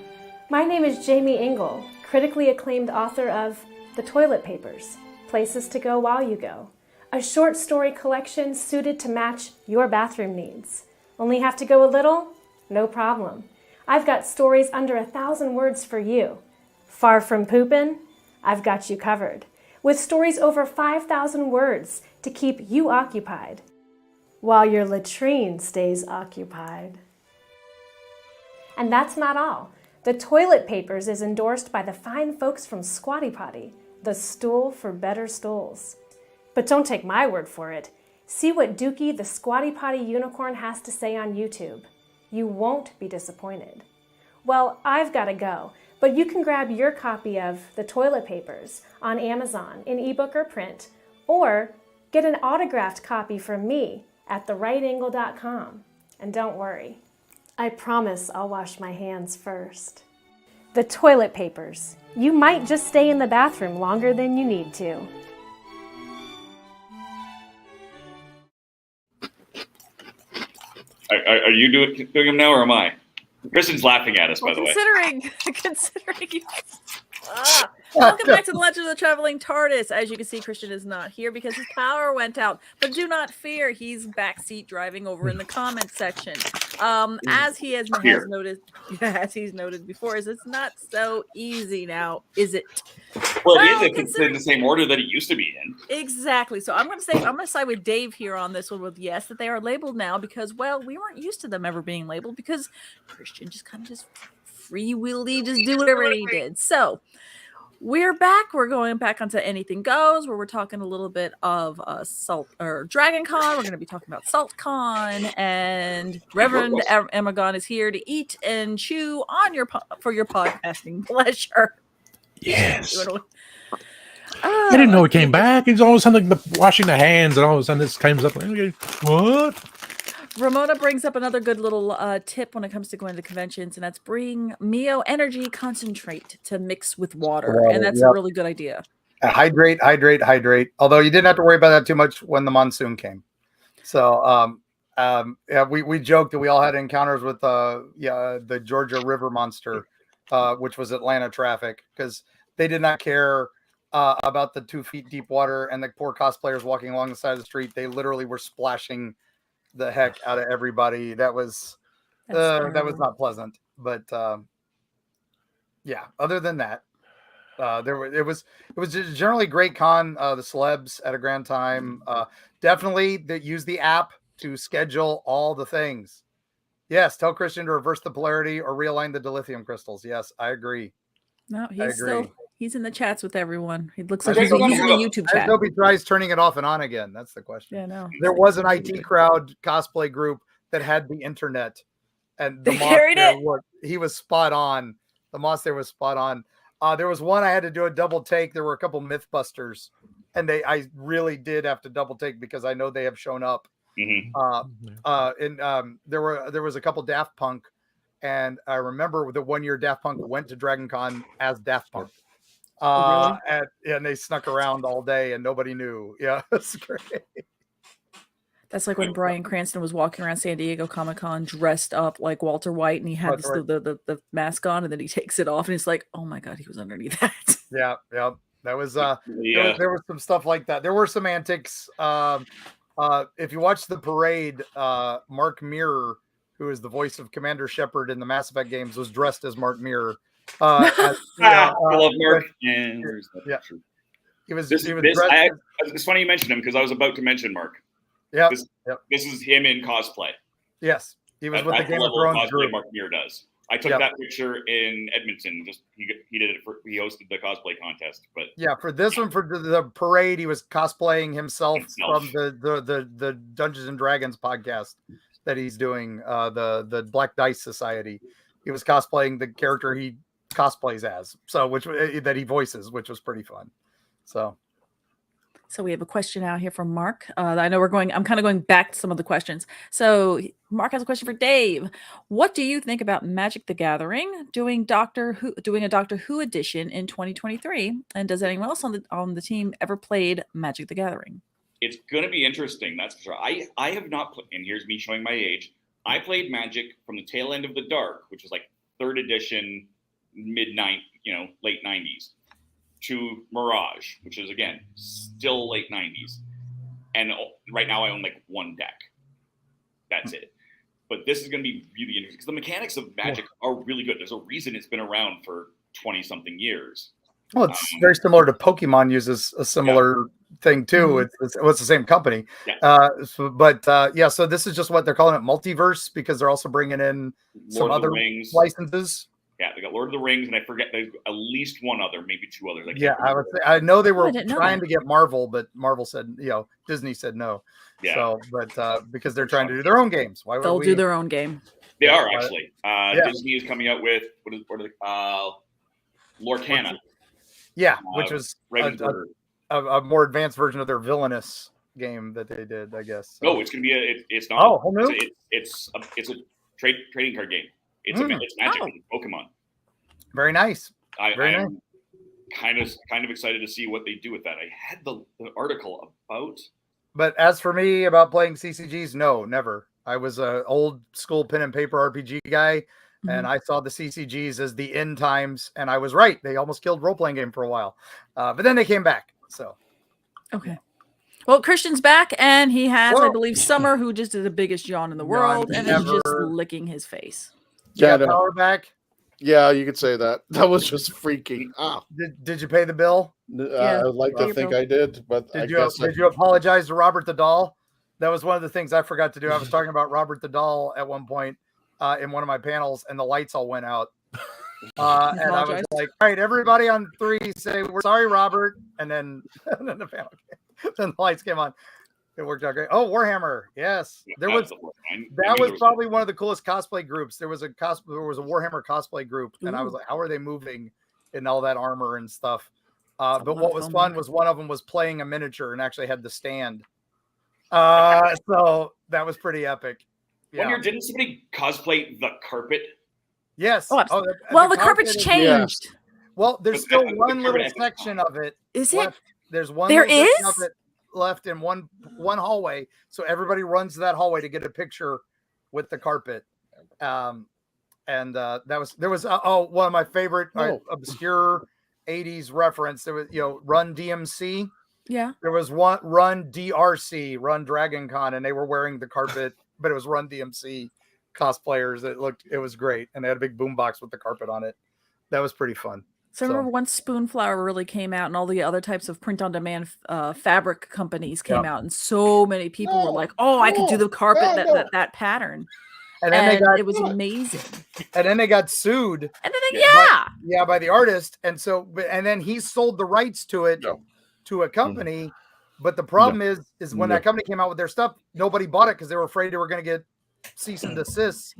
my name is Jamie Engel, critically acclaimed author of The Toilet Papers, Places to Go While You Go, a short story collection suited to match your bathroom needs. Only have to go a little? No problem. I've got stories under 1,000 words for you. Far from poopin'? I've got you covered. With stories over 5,000 words to keep you occupied, while your latrine stays occupied. And that's not all. The Toilet Papers is endorsed by the fine folks from Squatty Potty, the stool for better stools. But don't take my word for it. See what Dookie the Squatty Potty unicorn has to say on YouTube. You won't be disappointed. Well, I've got to go, but you can grab your copy of The Toilet Papers on Amazon in ebook or print, or get an autographed copy from me at therightangle.com. And don't worry, I promise I'll wash my hands first. The Toilet Papers. You might just stay in the bathroom longer than you need to. Are you doing them now, or am I? Kristen's laughing at us, by the way. Considering Welcome back to the Legend of the Traveling TARDIS. As you can see, Christian is not here because his power went out. But do not fear, he's backseat driving over in the comments section. As he has noted, as he's noted before, is it's not so easy now, is it? Well, it is if it's in the same order that it used to be in. Exactly. So I'm going to side with Dave here on this one with yes, that they are labeled now because, well, we weren't used to them ever being labeled because Christian just kind of just free-willed-y, just do whatever he did. So we're back. We're going back onto Anything Goes, where we're talking a little bit of Dragon Con. We're going to be talking about SaltCon, and Reverend Emagon is here to eat and chew on for your podcasting pleasure. Yes. I didn't know he came back. He's all of a sudden washing the hands, and all of a sudden this comes up. Like, what? Ramona brings up another good little tip when it comes to going to conventions, and that's bring Mio Energy Concentrate to mix with water. And that's a really good idea. Hydrate. Although you didn't have to worry about that too much when the monsoon came. So we joked that we all had encounters with the Georgia River monster, which was Atlanta traffic, because they did not care about the 2 feet deep water and the poor cosplayers walking along the side of the street. They literally were splashing the heck out of everybody. That was not pleasant. But other than that, it was just generally great con. The celebs had a grand time. Definitely use the app to schedule all the things. Yes, tell Christian to reverse the polarity or realign the dilithium crystals. Yes, I agree. No, he's in the chats with everyone. He looks like he's in the YouTube chat. I hope he tries turning it off and on again. That's the question. Yeah, no. There was an IT crowd cosplay group that had the internet, and they carried it. He was spot on. The monster was spot on. There was one I had to do a double take. There were a couple Mythbusters, and I really did have to double take because I know they have shown up. Mm-hmm. There was a couple Daft Punk. And I remember the 1 year Daft Punk went to Dragon Con as Daft Punk. Really? And they snuck around all day and nobody knew. Yeah, it's great. That's like when Bryan Cranston was walking around San Diego Comic-Con dressed up like Walter White, and he had the mask on, and then he takes it off, and he's like, "Oh my god, he was underneath that." Yeah. That was there was some stuff like that. There were some antics. If you watch the parade, Mark Mirror, who is the voice of Commander Shepard in the Mass Effect games, was dressed as Mark Mirror. I love Mark. He was. It's funny you mentioned him because I was about to mention Mark. Yeah. This is him in cosplay. Yes, he was with the Game of Thrones group. Mark Mirror does. I took that picture in Edmonton. He did it he hosted the cosplay contest. But yeah, for this one, for the parade, he was cosplaying himself. From the Dungeons and Dragons podcast that he's doing, the Black Dice Society. He was cosplaying the character he cosplays as, that he voices, which was pretty fun. So we have a question out here from Mark. I know I'm kind of going back to some of the questions. So Mark has a question for Dave. What do you think about Magic the Gathering doing a Doctor Who edition in 2023? And does anyone else on the team ever played Magic the Gathering? It's going to be interesting, that's for sure. I have not played, and here's me showing my age. I played Magic from the tail end of the Dark, which was like 3rd edition, late 90s, to Mirage, which is, again, still late 90s. And right now I own like one deck. That's it. But this is going to be really interesting because the mechanics of Magic are really good. There's a reason it's been around for 20-something years. Well, it's very similar to Pokemon uses a similar thing too. It's the same company. So this is just what they're calling it, multiverse, because they're also bringing in some other licenses. Yeah, they got Lord of the Rings, and I forget there's at least one other, maybe 2 others. I know they were trying to get Marvel, but Marvel said, Disney said no. Yeah. So, but because they're trying to do their own games, why would they'll do their own game? They are actually. Disney is coming out with Lorcana. Yeah, which was a more advanced version of their Villainous game that they did, I guess. So. No, it's going to be it's not. Oh, whole new? It's a trading card game. It's Magic, Pokemon. Very nice. I'm kind of excited to see what they do with that. I had the article about. But as for me about playing CCGs, no, never. I was an old school pen and paper RPG guy. And I saw the CCGs as the end times, and I was right. They almost killed role-playing game for a while, but then they came back. So, okay. Well, Christian's back, and he has, I believe, Summer, who just did the biggest yawn in the world, and is just licking his face. Yeah, power back. Yeah, you could say that. That was just freaky. Did you pay the bill? I'd like to think I did, but did you apologize to Robert the Doll? That was one of the things I forgot to do. I was talking about Robert the Doll at one point in one of my panels, and the lights all went out. And I was like, "All right, everybody on 3, say we're sorry, Robert." And then the panel then the lights came on. It worked out great. Oh, Warhammer, yes. That was probably one of the coolest cosplay groups. There was a Warhammer cosplay group, and I was like, "How are they moving in all that armor and stuff?" But what was fun was one of them was playing a miniature and actually had the stand. So that was pretty epic. Yeah. One year, didn't somebody cosplay the carpet? Yes. The carpet's changed. Yeah. Well, there's still one little section of it. Is left. it? There's one. There little is section of it left in one hallway, so everybody runs to that hallway to get a picture with the carpet. There was one of my favorite obscure 80s reference. There was Run DMC. Yeah. There was one Run DRC, Run Dragon Con, and they were wearing the carpet, but it was Run DMC cosplayers. It was great, and they had a big boombox with the carpet on it. That was pretty fun. So I remember once Spoonflower really came out, and all the other types of print-on-demand fabric companies came out, and so many people were like, "Oh, I could do the carpet that pattern," and it was amazing. And then they got sued. And then by the artist, and then he sold the rights to it to a company. But the problem is when that company came out with their stuff, nobody bought it because they were afraid they were going to get cease and desist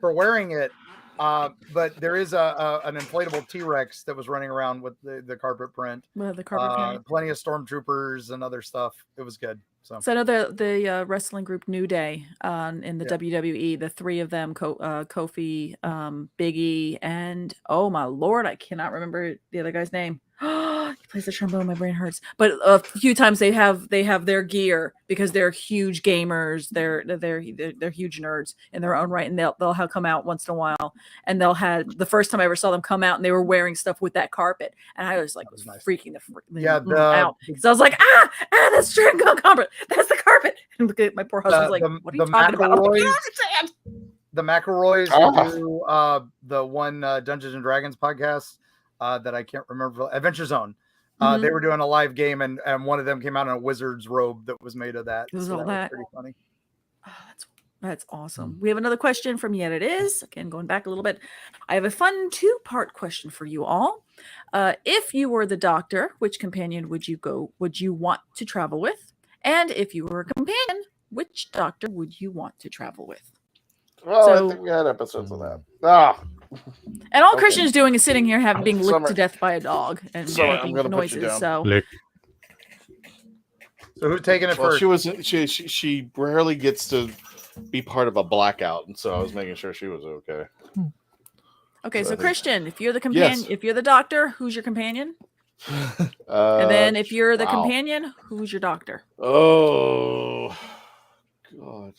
for wearing it. But there is an inflatable T-Rex that was running around with the carpet print. The carpet print. Plenty of stormtroopers and other stuff. It was good. So I know the wrestling group New Day in the WWE, the 3 of them, Kofi, Big E, and oh my Lord, I cannot remember the other guy's name. He plays the trombone. My brain hurts. But a few times they have their gear because they're huge gamers. They're huge nerds in their own right, and they'll have come out once in a while. And they'll have the first time I ever saw them come out, and they were wearing stuff with that carpet, and I was like, freaking out because I was like, that's Dragon Con carpet. That's the carpet. And look at my poor husband's like, what are you talking about? I don't understand. The McElroys do the one Dungeons and Dragons podcast. That I can't remember, Adventure Zone. They were doing a live game, and one of them came out in a wizard's robe that was made of that. It was all that. Was pretty funny. Oh, that's awesome. We have another question from Yet It Is. Again, going back a little bit. I have a fun 2-part question for you all. If you were the Doctor, which companion would you want to travel with? And if you were a companion, which Doctor would you want to travel with? Well, I think we had episodes of that. And all Christian's doing is sitting here being licked to death by a dog and making noises. So who's taking it first? She rarely gets to be part of a blackout, and so I was making sure she was okay. Okay, so Christian, if you're the companion, if you're the Doctor, who's your companion? And then if you're the companion, who's your Doctor? Oh God.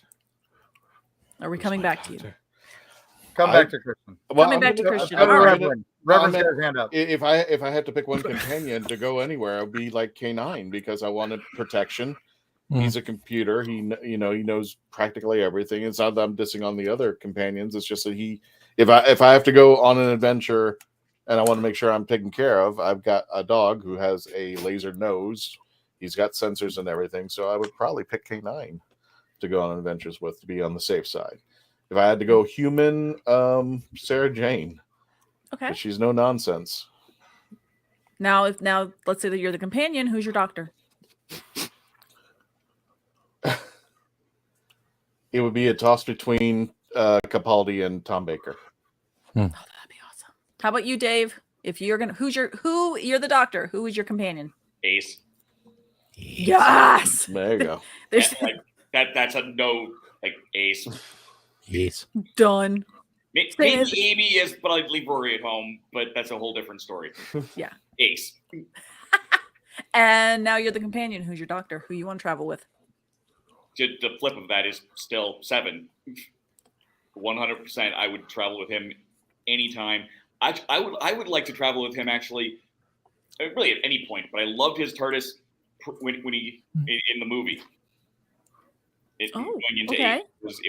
Are we coming back to you? Come back to Christian. Coming back to Christian. Reverend's got his hand up. If I had to pick one companion to go anywhere, it would be like K9 because I wanted protection. He's a computer. He knows practically everything. It's not that I'm dissing on the other companions. It's just that if I have to go on an adventure and I want to make sure I'm taken care of, I've got a dog who has a laser nose. He's got sensors and everything. So I would probably pick K9 to go on adventures with to be on the safe side. If I had to go human, Sarah Jane. Okay. But she's no nonsense. Now let's say that you're the companion. Who's your Doctor? It would be a toss between Capaldi and Tom Baker. Oh, that'd be awesome. How about you, Dave? If you're you're the Doctor, who is your companion? Ace. Yes. There you go. That's a no, Ace. Yes. Done. Maybe Amy is, but I'd leave Rory at home. But that's a whole different story. Yeah. Ace. And now you're the companion. Who's your Doctor? Who you want to travel with? The flip of that is still 7. 100%. I would travel with him anytime. I would like to travel with him actually, really at any point. But I loved his TARDIS when he in the movie. Going into 8, it was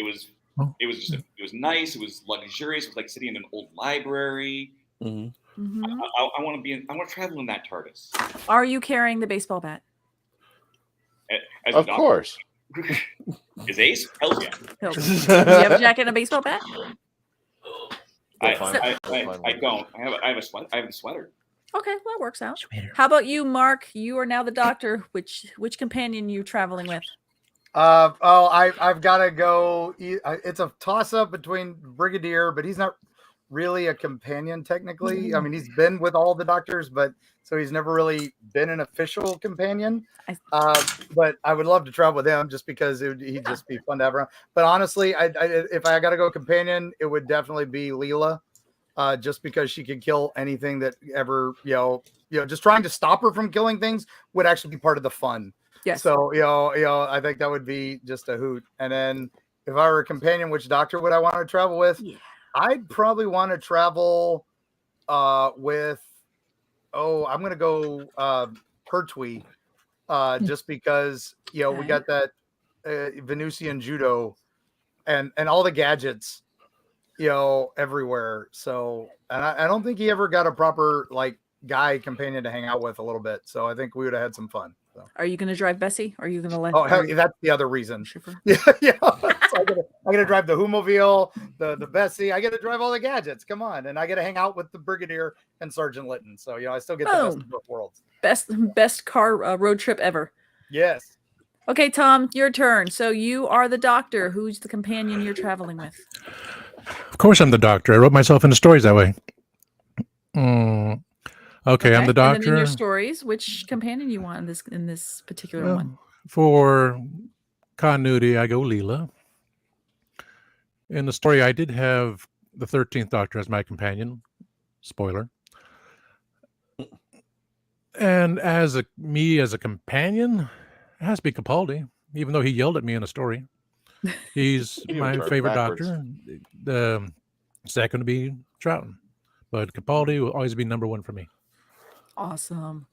nice. It was luxurious. It was like sitting in an old library. Mm-hmm. I want to travel in that TARDIS. Are you carrying the baseball bat? Of course. Is Ace? Hell yeah. Do you have a jacket and a baseball bat? I don't. I have a sweater. I have a sweater. Okay, well, that works out. How about you, Mark? You are now the doctor. Which companion you traveling with? I've got to go. It's a toss up between Brigadier, but he's not really a companion technically. I mean, he's been with all the doctors, but so he's never really been an official companion. But I would love to travel with him just because he'd just be fun to have around. But honestly, if I got to go companion, it would definitely be Leela, just because she could kill anything that ever, just trying to stop her from killing things would actually be part of the fun. Yes. So, I think that would be just a hoot. And then if I were a companion, which doctor would I want to travel with? Yeah. I'd probably want to travel with, I'm going to go Pertwee, just because, we got that Venusian judo and all the gadgets, everywhere. So, and I don't think he ever got a proper guy companion to hang out with a little bit. So I think we would have had some fun. So. Are you going to drive Bessie? Or are you going to let? Oh, that's the other reason. Yeah. So I got to drive the Whomobile, the Bessie. I got to drive all the gadgets. Come on, and I got to hang out with the Brigadier and Sergeant Litton. So I still get the best of both worlds. Best car road trip ever. Yes. Okay, Tom, your turn. So you are the doctor. Who's the companion you're traveling with? Of course, I'm the doctor. I wrote myself into stories that way. Okay, I'm the doctor. And then in your stories, which companion you want in this particular one? For continuity, I go Leela. In the story, I did have the 13th Doctor as my companion. Spoiler. And as a companion, it has to be Capaldi, even though he yelled at me in the story. He's my favorite doctor. The second to be Troughton. But Capaldi will always be number one for me. Awesome.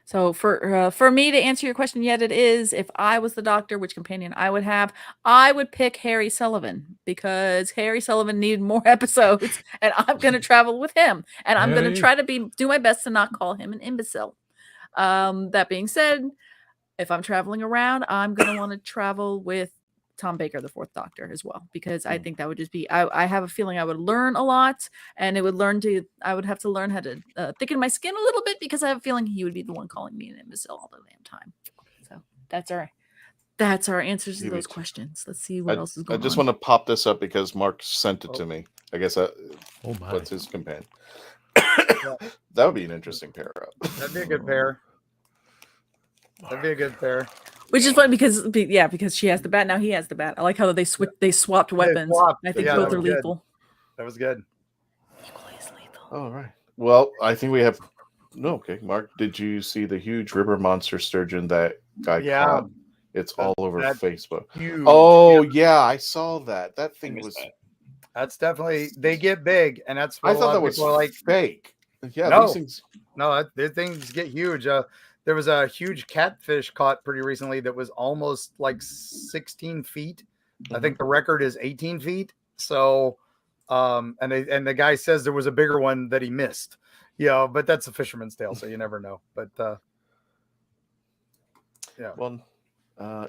So for me to answer your question, yet it is, if I was the doctor, which companion I would have, I would pick Harry Sullivan, because Harry Sullivan needed more episodes, and I'm going to travel with him, and I'm going to try to do my best to not call him an imbecile. That being said, if I'm traveling around, I'm going to want to travel with Tom Baker, the 4th Doctor, as well, because I think that would just be, I have a feeling I would learn a lot, and I would have to learn how to thicken my skin a little bit, because I have a feeling he would be the one calling me an imbecile all the damn time. So that's our answers to those questions. Let's see what else is going on. I just want to pop this up because Mark sent it to me. I guess what's his companion? That would be an interesting pair up. That'd be a good pair. Which is funny because she has the bat, now he has the bat. I like how they swapped weapons. I think both are lethal. That was good. Equally as lethal. All right. Well, I think we have. No, okay. Mark, did you see the huge river monster sturgeon that guy caught? It's all over Facebook. Huge. Oh yeah, I saw that. That thing was. That's definitely, they get big, and that's what I thought that was fake. Yeah, these things get huge. There was a huge catfish caught pretty recently that was almost 16 feet. I think the record is 18 feet. So, and the guy says there was a bigger one that he missed. But that's a fisherman's tale, so you never know. But yeah. Well,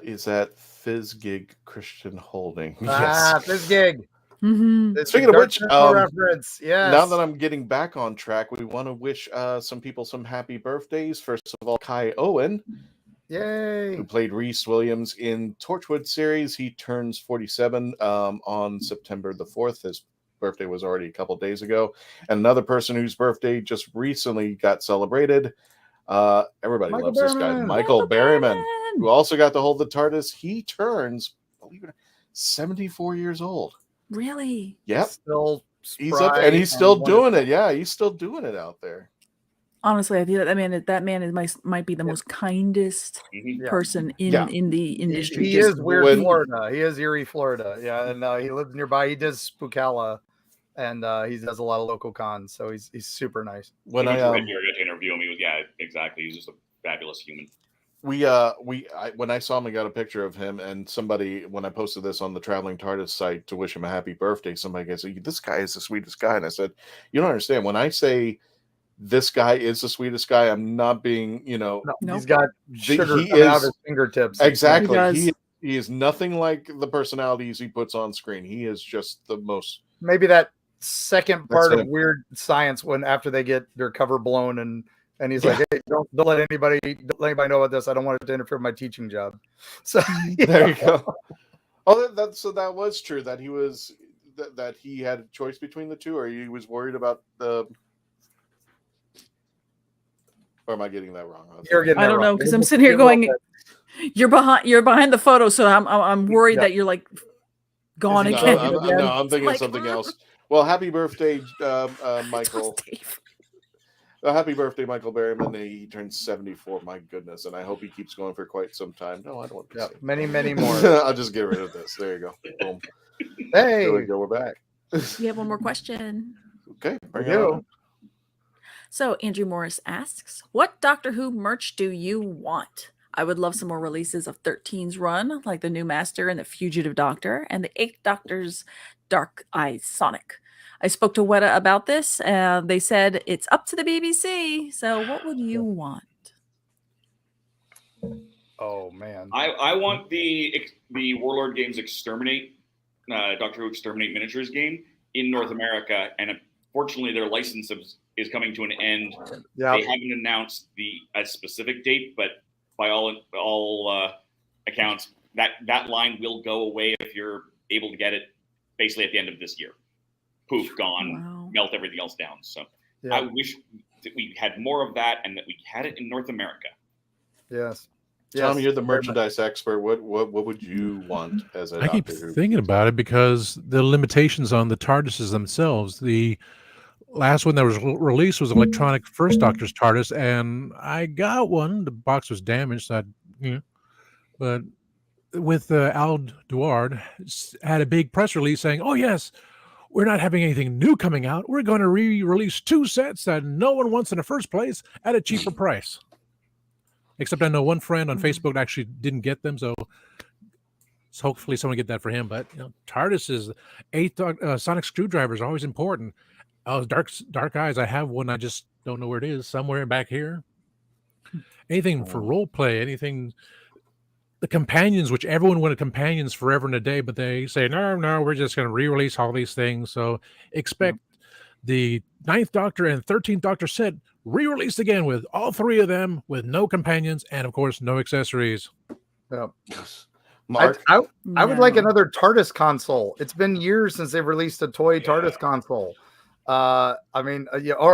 is that Fizzgig Christian Holding? Yes. Fizzgig. Mm-hmm. Speaking of which, reference. Yes. Now that I'm getting back on track, we want to wish some people some happy birthdays. First of all, Kai Owen, yay, who played Rhys Williams in Torchwood series. He turns 47 on September the 4th. His birthday was already a couple days ago. And another person whose birthday just recently got celebrated. Everybody loves this guy, Michael Berryman, who also got to hold the TARDIS. He turns, believe it or not, 74 years old. Really? Yep. Still he's up and he's still doing it. Yeah, he's still doing it out there. Honestly, I feel that man might be the most kindest person in the industry. He is weird Florida. He is Erie, Florida. Yeah, and he lives nearby. He does Spookala, and he does a lot of local cons. So he's super nice. When I got to interview him, exactly. He's just a fabulous human. When I saw him, I got a picture of him, and somebody, when I posted this on the Traveling TARDIS site to wish him a happy birthday, somebody goes, "This guy is the sweetest guy," and I said, "You don't understand. When I say this guy is the sweetest guy, I'm not being, No, he's got sugar coming out of his fingertips. Exactly. He is nothing like the personalities he puts on screen. He is just the most. Maybe that second part of Weird Science when after they get their cover blown and he's like, "Hey, don't let anybody know about this. I don't want it to interfere with my teaching job." So there you go. Oh, that was true that he was that he had a choice between the two, or he was worried about the. Or am I getting that wrong? I don't know because I'm sitting here going, "You're behind the photo," so I'm worried that you're like gone again. No, I'm thinking of something else. Well, happy birthday, Michael. Happy birthday, Michael Berryman. He turns 74. My goodness, and I hope he keeps going for quite some time. No, I don't want to. Many more. I'll just get rid of this. There you go. Boom. Hey, there we go. We're back. We have one more question. Okay, bring it on. So Andrew Morris asks, "What Doctor Who merch do you want? I would love some more releases of 13's run, like the New Master and the Fugitive Doctor, and the 8th Doctor's Dark Eyes Sonic. I spoke to Weta about this, and they said it's up to the BBC. So what would you want?" Oh man, I want the Warlord Games Exterminate, Doctor Who Exterminate miniatures game in North America, and unfortunately their license is coming to an end. They haven't announced a specific date, but by all accounts, that line will go away if you're able to get it basically at the end of this year. Poof, gone, melt everything else down. So I wish that we had more of that and that we had it in North America. Yes. Tom, you're the merchandise expert. What would you want as a I keep thinking about it because the limitations on the TARDISes themselves. The last one that was released was electronic First Doctor's TARDIS, and I got one. The box was damaged, but with Al Duard had a big press release saying, "Oh yes, we're not having anything new coming out. We're going to re-release 2 sets that no one wants in the first place at a cheaper price." Except I know one friend on Facebook actually didn't get them, so hopefully someone get that for him. But TARDIS is 8 sonic screwdrivers are always important. Dark Eyes, I have one. I just don't know where it is. Somewhere back here. Anything for role play, anything. The companions, which everyone wanted companions forever and a day, but they say, no, we're just going to re-release all these things. So expect the 9th Doctor and 13th Doctor set re-released again with all 3 of them with no companions and, of course, no accessories. Yeah. Mark? I would like another TARDIS console. It's been years since they've released a toy TARDIS console. Or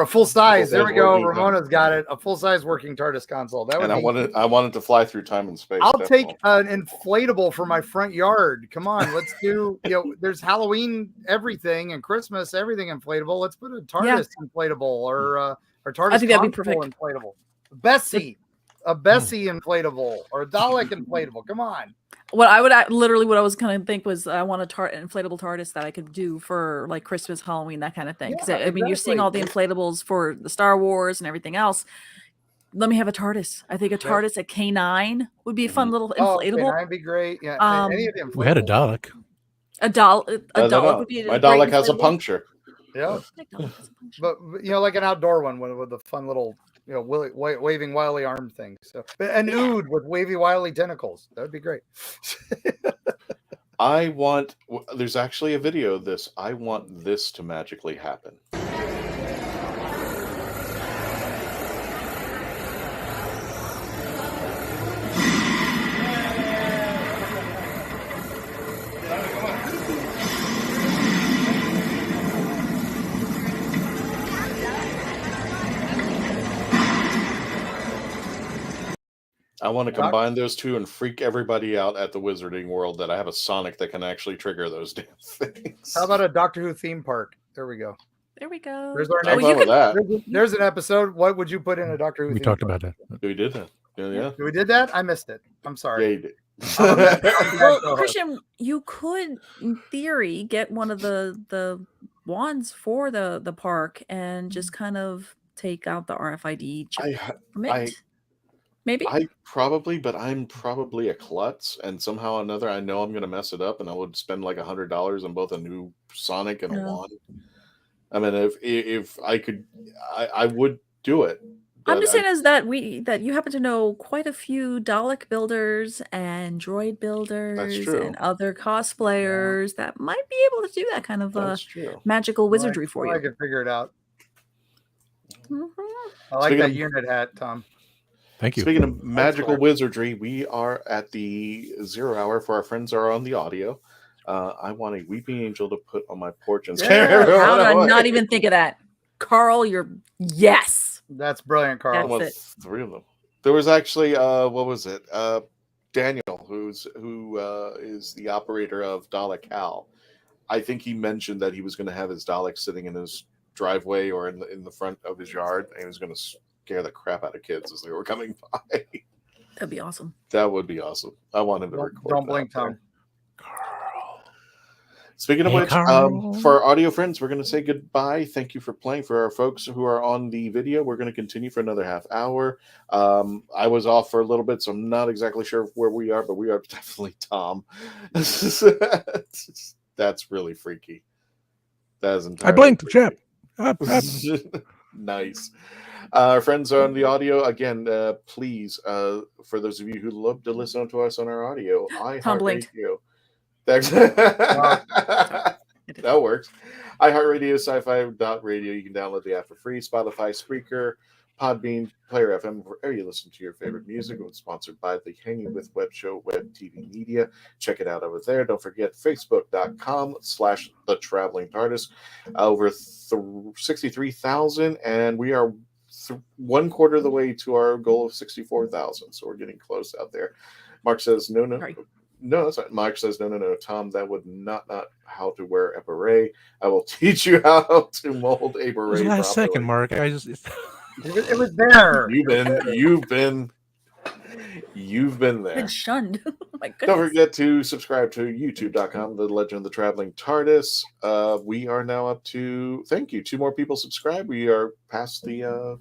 a full size. There we go. Ramona's got it. A full size working TARDIS console. That would. And I wanted to fly through time and space. I'll take an inflatable for my front yard. Come on, let's do. There's Halloween everything and Christmas everything inflatable. Let's put a TARDIS inflatable or TARDIS. I think that'd be perfect. Inflatable. A Bessie inflatable or a Dalek inflatable. Come on. What I was going to think was I want an inflatable TARDIS that I could do for like Christmas, Halloween, that kind of thing. Because I mean, you're seeing all the inflatables for the Star Wars and everything else. Let me have a TARDIS. I think a TARDIS, a K9 would be a fun little inflatable. K9 would be great. Yeah, any of the we had a Dalek. A Dalek would be. My Dalek has a puncture. Yeah, but like an outdoor one with a fun little. Waving wily arm thing. So an Ood with wavy wily tentacles. That would be great. There's actually a video of this. I want this to magically happen. I want to combine those two and freak everybody out at the Wizarding World that I have a Sonic that can actually trigger those damn things. How about a Doctor Who theme park? There we go. There we go. There's our I'm next fine with that. There's an episode. What would you put in a Doctor Who? We talked about that. We did that. Yeah. We did that. I missed it. I'm sorry. Yeah, you did. Well, Christian, you could, in theory, get one of the wands for the park and just kind of take out the RFID chip from it. Maybe I probably, but I'm probably a klutz, and somehow or another, I know I'm going to mess it up, and I would spend like $100 on both a new Sonic and a wand. I mean, if I could, I would do it. I'm just saying is that you happen to know quite a few Dalek builders and droid builders and other cosplayers that might be able to do that kind of magical wizardry for you. I can figure it out. I like that unit hat, Tom. Thank you. Speaking of magical wizardry, we are at the 0 hour for our friends who are on the audio. I want a weeping angel to put on my porch and scare everyone How did I away. not even think of that? Carl, yes. That's brilliant, Carl. That's it. 3 of them. There was actually what was it? Daniel, who is the operator of Dalek Hal. I think he mentioned that he was going to have his Dalek sitting in his driveway or in the front of his yard, and he was going to scare the crap out of kids as they were coming by. That'd be awesome. That would be awesome. I want him to record. Don't blink, Tom. Speaking of which, for our audio friends, we're going to say goodbye. Thank you for playing. For our folks who are on the video, we're going to continue for another half hour. I was off for a little bit, so I'm not exactly sure where we are, but we are definitely Tom. That's really freaky. That is entirely I blinked, freaky. Chap. Nice. Our friends are on the audio. Again, please, for those of you who love to listen to us on our audio, iHeartRadio. That works. iHeartRadio, sci-fi.radio. You can download the app for free. Spotify, Spreaker, Podbean, Player FM, wherever you listen to your favorite music. It was sponsored by the Hanging with Web Show Web TV Media. Check it out over there. Don't forget Facebook.com/The Traveling TARDIS. Over 63,000, and we are 1/4 of the way to our goal of 64,000. So we're getting close out there. Mark says, no, that's not. Mike says, no, Tom, that would not how to wear a beret. I will teach you how to mold a beret. Last second, Mark. It was there. You've been there. Been shunned. Oh my goodness. Don't forget to subscribe to youtube.com, The Legend of the Traveling TARDIS. We are now up to, 2 more people subscribe. We are past the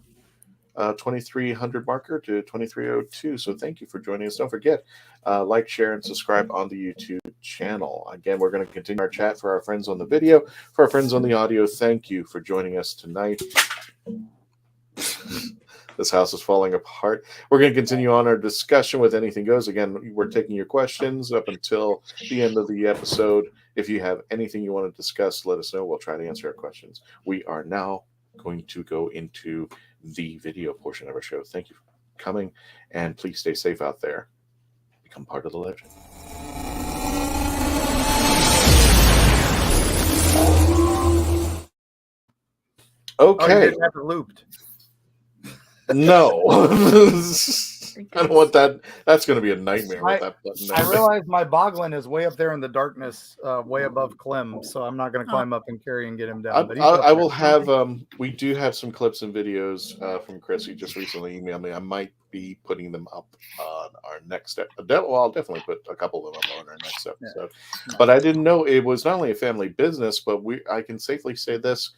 2300 marker to 2302. So thank you for joining us. Don't forget, like, share, and subscribe on the YouTube channel. Again, we're going to continue our chat for our friends on the video. For our friends on the audio, thank you for joining us tonight. This house is falling apart. We're going to continue on our discussion with Anything Goes. Again, we're taking your questions up until the end of the episode. If you have anything you want to discuss, let us know. We'll try to answer your questions. We are now going to go into the video portion of our show. Thank you for coming, and please stay safe out there. Become part of the legend. Okay. Oh, you didn't have it looped. No. I don't want that. That's going to be a nightmare with that button. I realize my Boglin is way up there in the darkness, way above Clem, so I'm not going to climb up and carry and get him down. But I will have. We do have some clips and videos from Chris. He just recently emailed me. I might be putting them up on our next episode. Well, I'll definitely put a couple of them on our next episode. Yeah. But I didn't know it was not only a family business, but I can safely say this.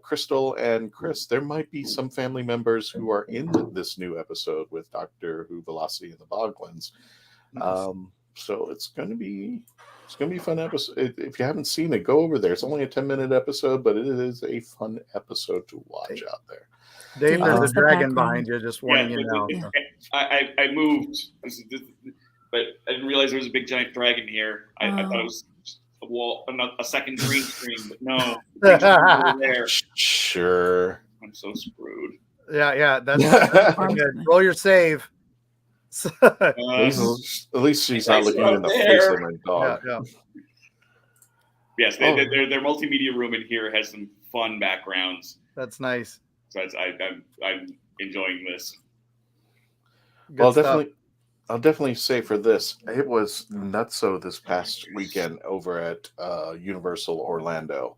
Crystal and Chris, there might be some family members who are in this new episode with Doctor Who Velocity and the Boglins. So it's going to be a fun episode. If you haven't seen it, go over there. It's only a 10-minute episode, but it is a fun episode to watch out there. Dave, there's a dragon behind you, just warning you now. I moved, but I didn't realize there was a big giant dragon here. I thought it was a wall, a second green screen, but no. There. Sure. I'm so screwed. Yeah, that's good. Roll your save. At least she's not looking in the face of my dog. Yeah. Yes, their multimedia room in here has some fun backgrounds. That's nice. So I'm enjoying this. Good I'll definitely say for this, it was nutso this past weekend over at Universal Orlando.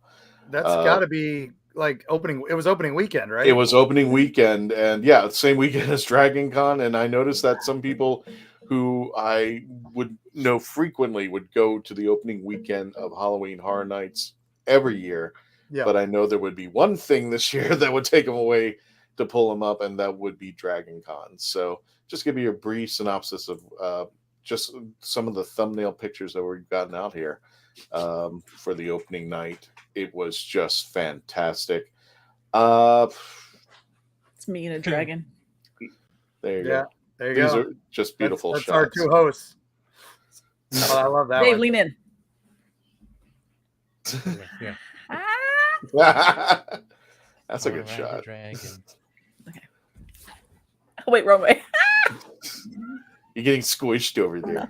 That's got to be like opening. It was opening weekend, right? It was opening weekend, and yeah, same weekend as Dragon Con. And I noticed that some people who I would know frequently would go to the opening weekend of Halloween Horror Nights every year. Yeah. But I know there would be one thing this year that would take them away to pull them up, and that would be Dragon Con. So just give you a brief synopsis of just some of the thumbnail pictures that we've gotten out here for the opening night. It was just fantastic. It's me and a dragon. There you go. There you These go. are just beautiful that's shots. our two hosts. Oh, I love that Dave, one. lean in. Yeah. That's a good shot. Dragon. Oh, wait, wrong way. You're getting squished over there.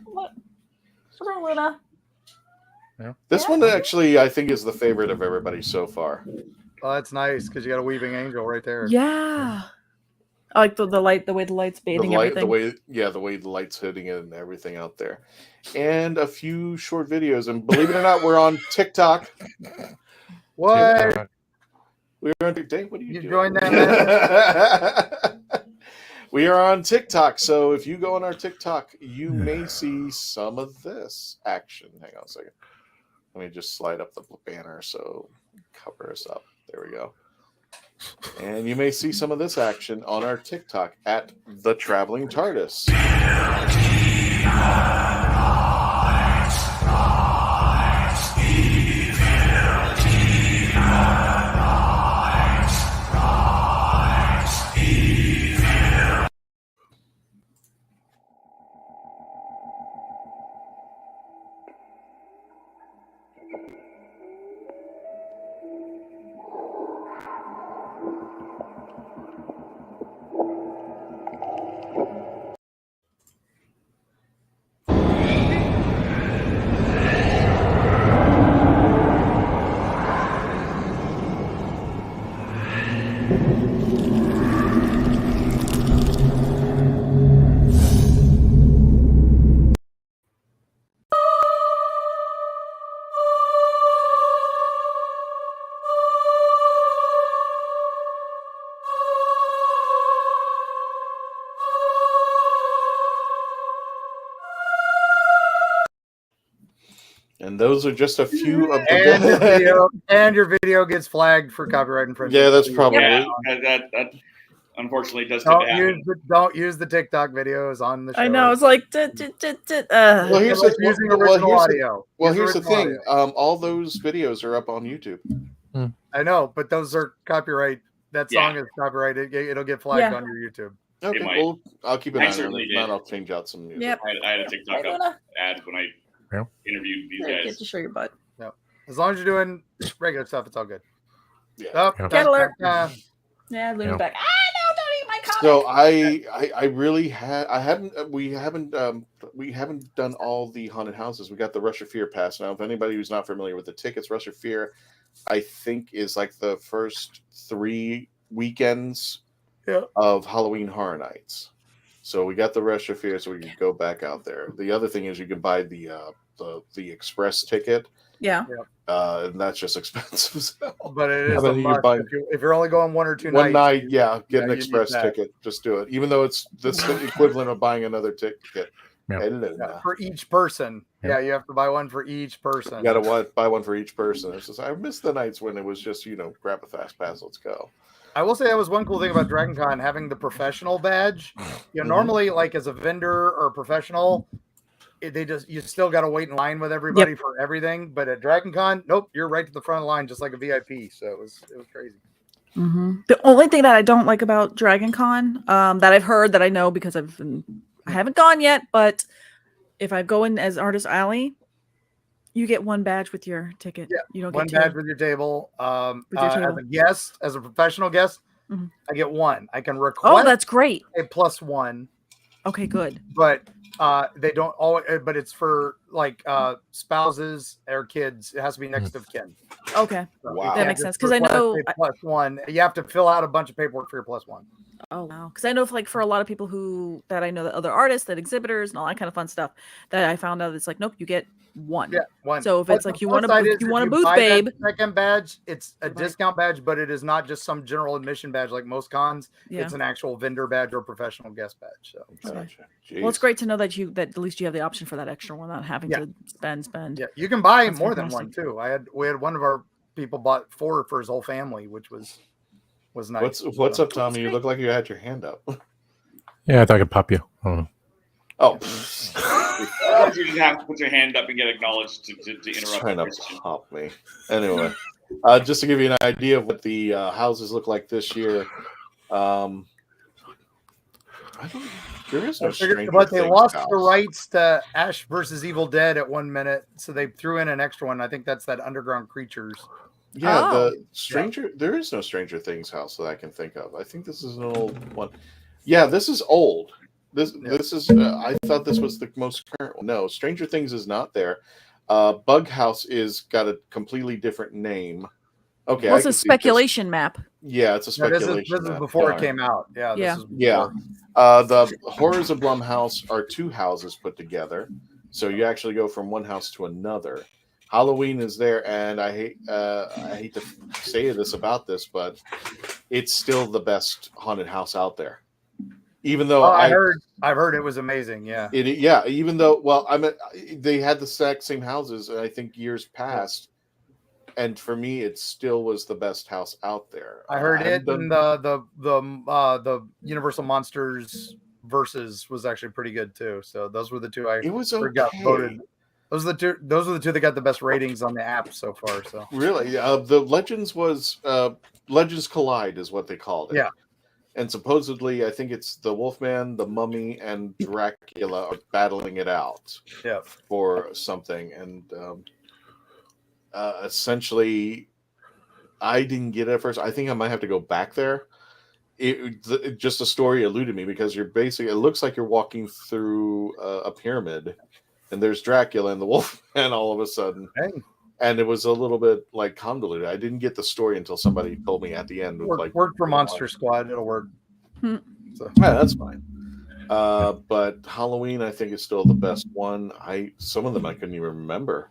Luna. This one actually, I think, is the favorite of everybody so far. Oh, that's nice because you got a weaving angel right there. Yeah. I like the light, the way the light's bathing everything. The way the light's hitting it and everything out there, and a few short videos. And believe it or not, we're on TikTok. What? We're on TikTok. What are you doing? Join that? We are on TikTok, so if you go on our TikTok, you may see some of this action. Hang on a second. Let me just slide up the banner so cover us up. There we go. And you may see some of this action on our TikTok at the Traveling TARDIS. And those are just a few of the and your video gets flagged for copyright infringement. Yeah, that's probably that unfortunately does don't use the TikTok videos on the show. I know. It's like well, here's the using original audio. Well, here's the thing. All those videos are up on YouTube. I know, but those are copyright. That song is copyrighted. It'll get flagged on your YouTube. Okay, well, I'll keep an eye on it. If not, I'll change out some music. Yep. I had a TikTok ad when I interviewed these guys. Get to show your butt. No, as long as you're doing regular stuff, it's all good. Yeah. Oh, Cat alert. Yeah, Luna's back. No, don't eat my comic. So I really we haven't done all the haunted houses. We got the Rush of Fear pass. Now, if anybody who's not familiar with the tickets, Rush of Fear, I think is like the first 3 weekends of Halloween Horror Nights. So we got the Rush of Fear, so we can go back out there. The other thing is you can buy the express ticket. Yeah. And that's just expensive. So. But it is a must. If you're only going 1 or 2 nights. One night, get an express ticket. Just do it. Even though it's the equivalent of buying another ticket. Yeah, for each person. Yeah, you have to buy one for each person. You got to buy one for each person. It's just, I missed the nights when it was just, grab a fast pass, let's go. I will say that was one cool thing about Dragon Con, having the professional badge. Normally, like as a vendor or a professional, you still got to wait in line with everybody for everything. But at Dragon Con, nope, you're right to the front of the line, just like a VIP. So it was crazy. Mm-hmm. The only thing that I don't like about Dragon Con, that I've heard, that I know because I haven't gone yet, but if I go in as Artist Alley, you get 1 badge with your ticket. Yeah, you don't get 1 2. badge with your table. As a guest, as a professional guest, I get 1. I can request. Oh, that's great. A +1. Okay, good. But they don't always. But it's for like spouses or kids. It has to be next of kin. Okay, So wow, that makes sense because I know +1. You have to fill out a bunch of paperwork for your +1. Oh wow! Because I know, for a lot of people that I know, that other artists, that exhibitors, and all that kind of fun stuff, that I found out it's like, nope, you get one. Yeah, one. So if it's like you want a if booth, buy babe, that second badge, it's a discount badge, but it is not just some general admission badge like most cons. Yeah. It's an actual vendor badge or professional guest badge. So, gotcha. Well, it's great to know that at least you have the option for that extra one, not having to spend. Yeah, you can buy That's more fantastic. than one too. We had one of our people bought 4 for his whole family, which was nice. What's up, Tommy? You look like you had your hand up. Yeah, I thought I could pop you. I don't know. Oh. You just have to put your hand up and get acknowledged to interrupt. Trying to pop me. Anyway, just to give you an idea of what the houses look like this year. There is no Stranger But they Things lost house. the rights to Ash versus Evil Dead at 1 minute, so they threw in an extra one. I think that's that Underground Creatures. Yeah, there is no Stranger Things house that I can think of. I think this is an old one. Yeah, this is old. This is. I thought this was the most current one. No, Stranger Things is not there. Bug House is got a completely different name. Okay, Well, it's a speculation map. Yeah, it's a speculation. This is before it came out. Yeah. The Horrors of Blumhouse are 2 houses put together, so you actually go from one house to another. Halloween is there, and I hate to say this about this, but it's still the best haunted house out there. Even though I've heard it was amazing. Yeah. Even though, they had the exact same houses, I think years past, and for me, it still was the best house out there. I heard and the Universal Monsters Versus was actually pretty good too. So those were the 2 got voted. Those are the two that got the best ratings on the app so far. So really, the Legends was Legends Collide is what they called it. Yeah, and supposedly I think it's the Wolfman, the Mummy, and Dracula are battling it out. Yeah, for something, and essentially, I didn't get it at first. I think I might have to go back there. Just a story eluded me because it looks like you're walking through a pyramid. And there's Dracula and the Wolfman all of a sudden. Hey. And it was a little bit convoluted. I didn't get the story until somebody told me at the end. Work for Monster Squad. It'll work. So, yeah, that's fine. But Halloween, I think, is still the best one. Some of them I couldn't even remember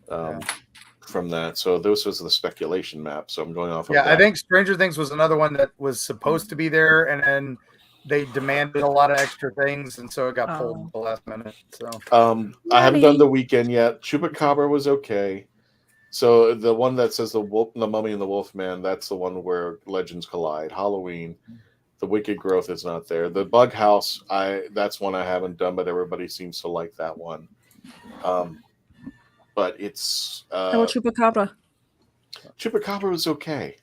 from that. So this was the speculation map. So I'm going off of that. I think Stranger Things was another one that was supposed to be there, and then they demanded a lot of extra things, and so it got pulled at the last minute. So I haven't done the weekend yet. Chupacabra was okay. So the one that says the Mummy and the Wolfman, that's the one where Legends collide. Halloween, the Wicked Growth is not there. The Bug House, that's one I haven't done, but everybody seems to like that one. But it's How about Chupacabra? Chupacabra was okay.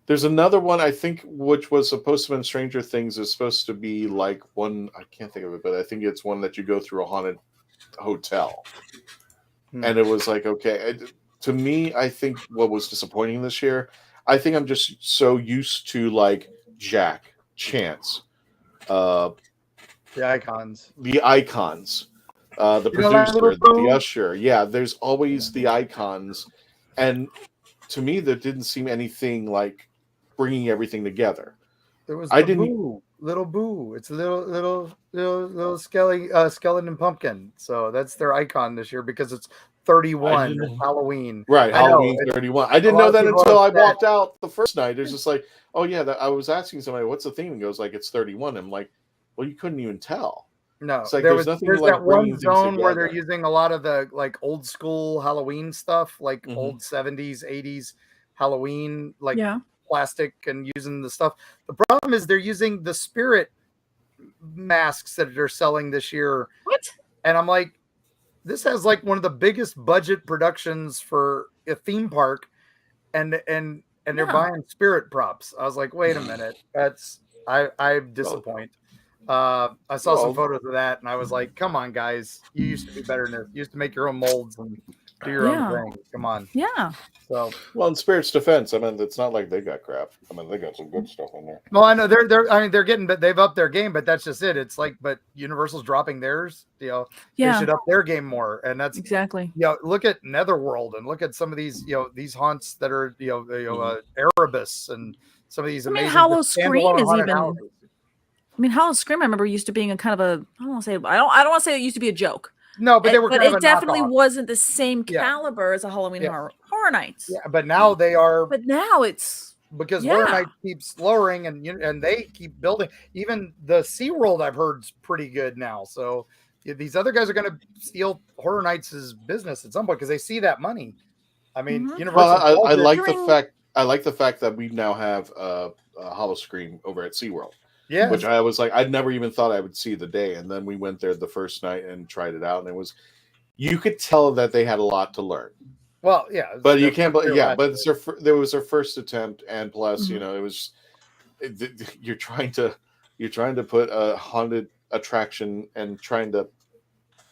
There's another one, I think, which was supposed to be in Stranger Things. Is supposed to be like one, I can't think of it, but I think it's one that you go through a haunted hotel. And it was like, okay. To me, I think what was disappointing this year, I think I'm just so used to Jack, Chance. The icons. The producer, the usher. Yeah, there's always the icons. And to me, there didn't seem anything like bringing everything together. There was Little Boo. It's a little skeleton pumpkin. So that's their icon this year because it's 31. It's Halloween. Right, Halloween 31. I didn't know that until I walked out the first night. It's just like, oh yeah, I was asking somebody, what's the theme? And goes it's 31. I'm like, well, you couldn't even tell. No, it's like, there's that one zone where together. they're using a lot of the old school Halloween stuff, old 70s, 80s Halloween, plastic and using the stuff. The problem is they're using the spirit masks that they're selling this year. What? And I'm like, this has one of the biggest budget productions for a theme park, and they're buying spirit props. I was like, wait a minute, I'm disappointed. I saw some photos of that, and I was like, come on, guys, you used to be better than this. You used to make your own molds and do your own thing. Come on. Yeah. So, well, in Spirit's defense, I mean, it's not like they got crap. I mean, they got some good stuff in there. Well, I know they're getting, but they've upped their game. But that's just it. It's but Universal's dropping theirs. They should up their game more. And that's exactly. Look at Netherworld and look at some of these these haunts that are Erebus and some of these I mean, amazing Hollow Scream is even. houses. I mean, Hollow Scream, I remember used to being a kind of a. I don't want to say it used to be a joke. No, but they were. But kind of it definitely knockoff. wasn't the same caliber as a Halloween Horror Nights. Yeah, but now they are. But now it's because Horror Nights keeps lowering, and they keep building. Even the SeaWorld I've heard is pretty good now. So these other guys are going to steal Horror Nights' business at some point because they see that money. I mean, Universal. Well, I like the fact. I like the fact that we now have a Hollow Scream over at SeaWorld. Yeah, which I was like, I'd never even thought I would see the day. And then we went there the first night and tried it out, and it was, you could tell that they had a lot to learn. Well, yeah, but you can't. But there was their first attempt, and plus, it was, you're trying to put a haunted attraction and trying to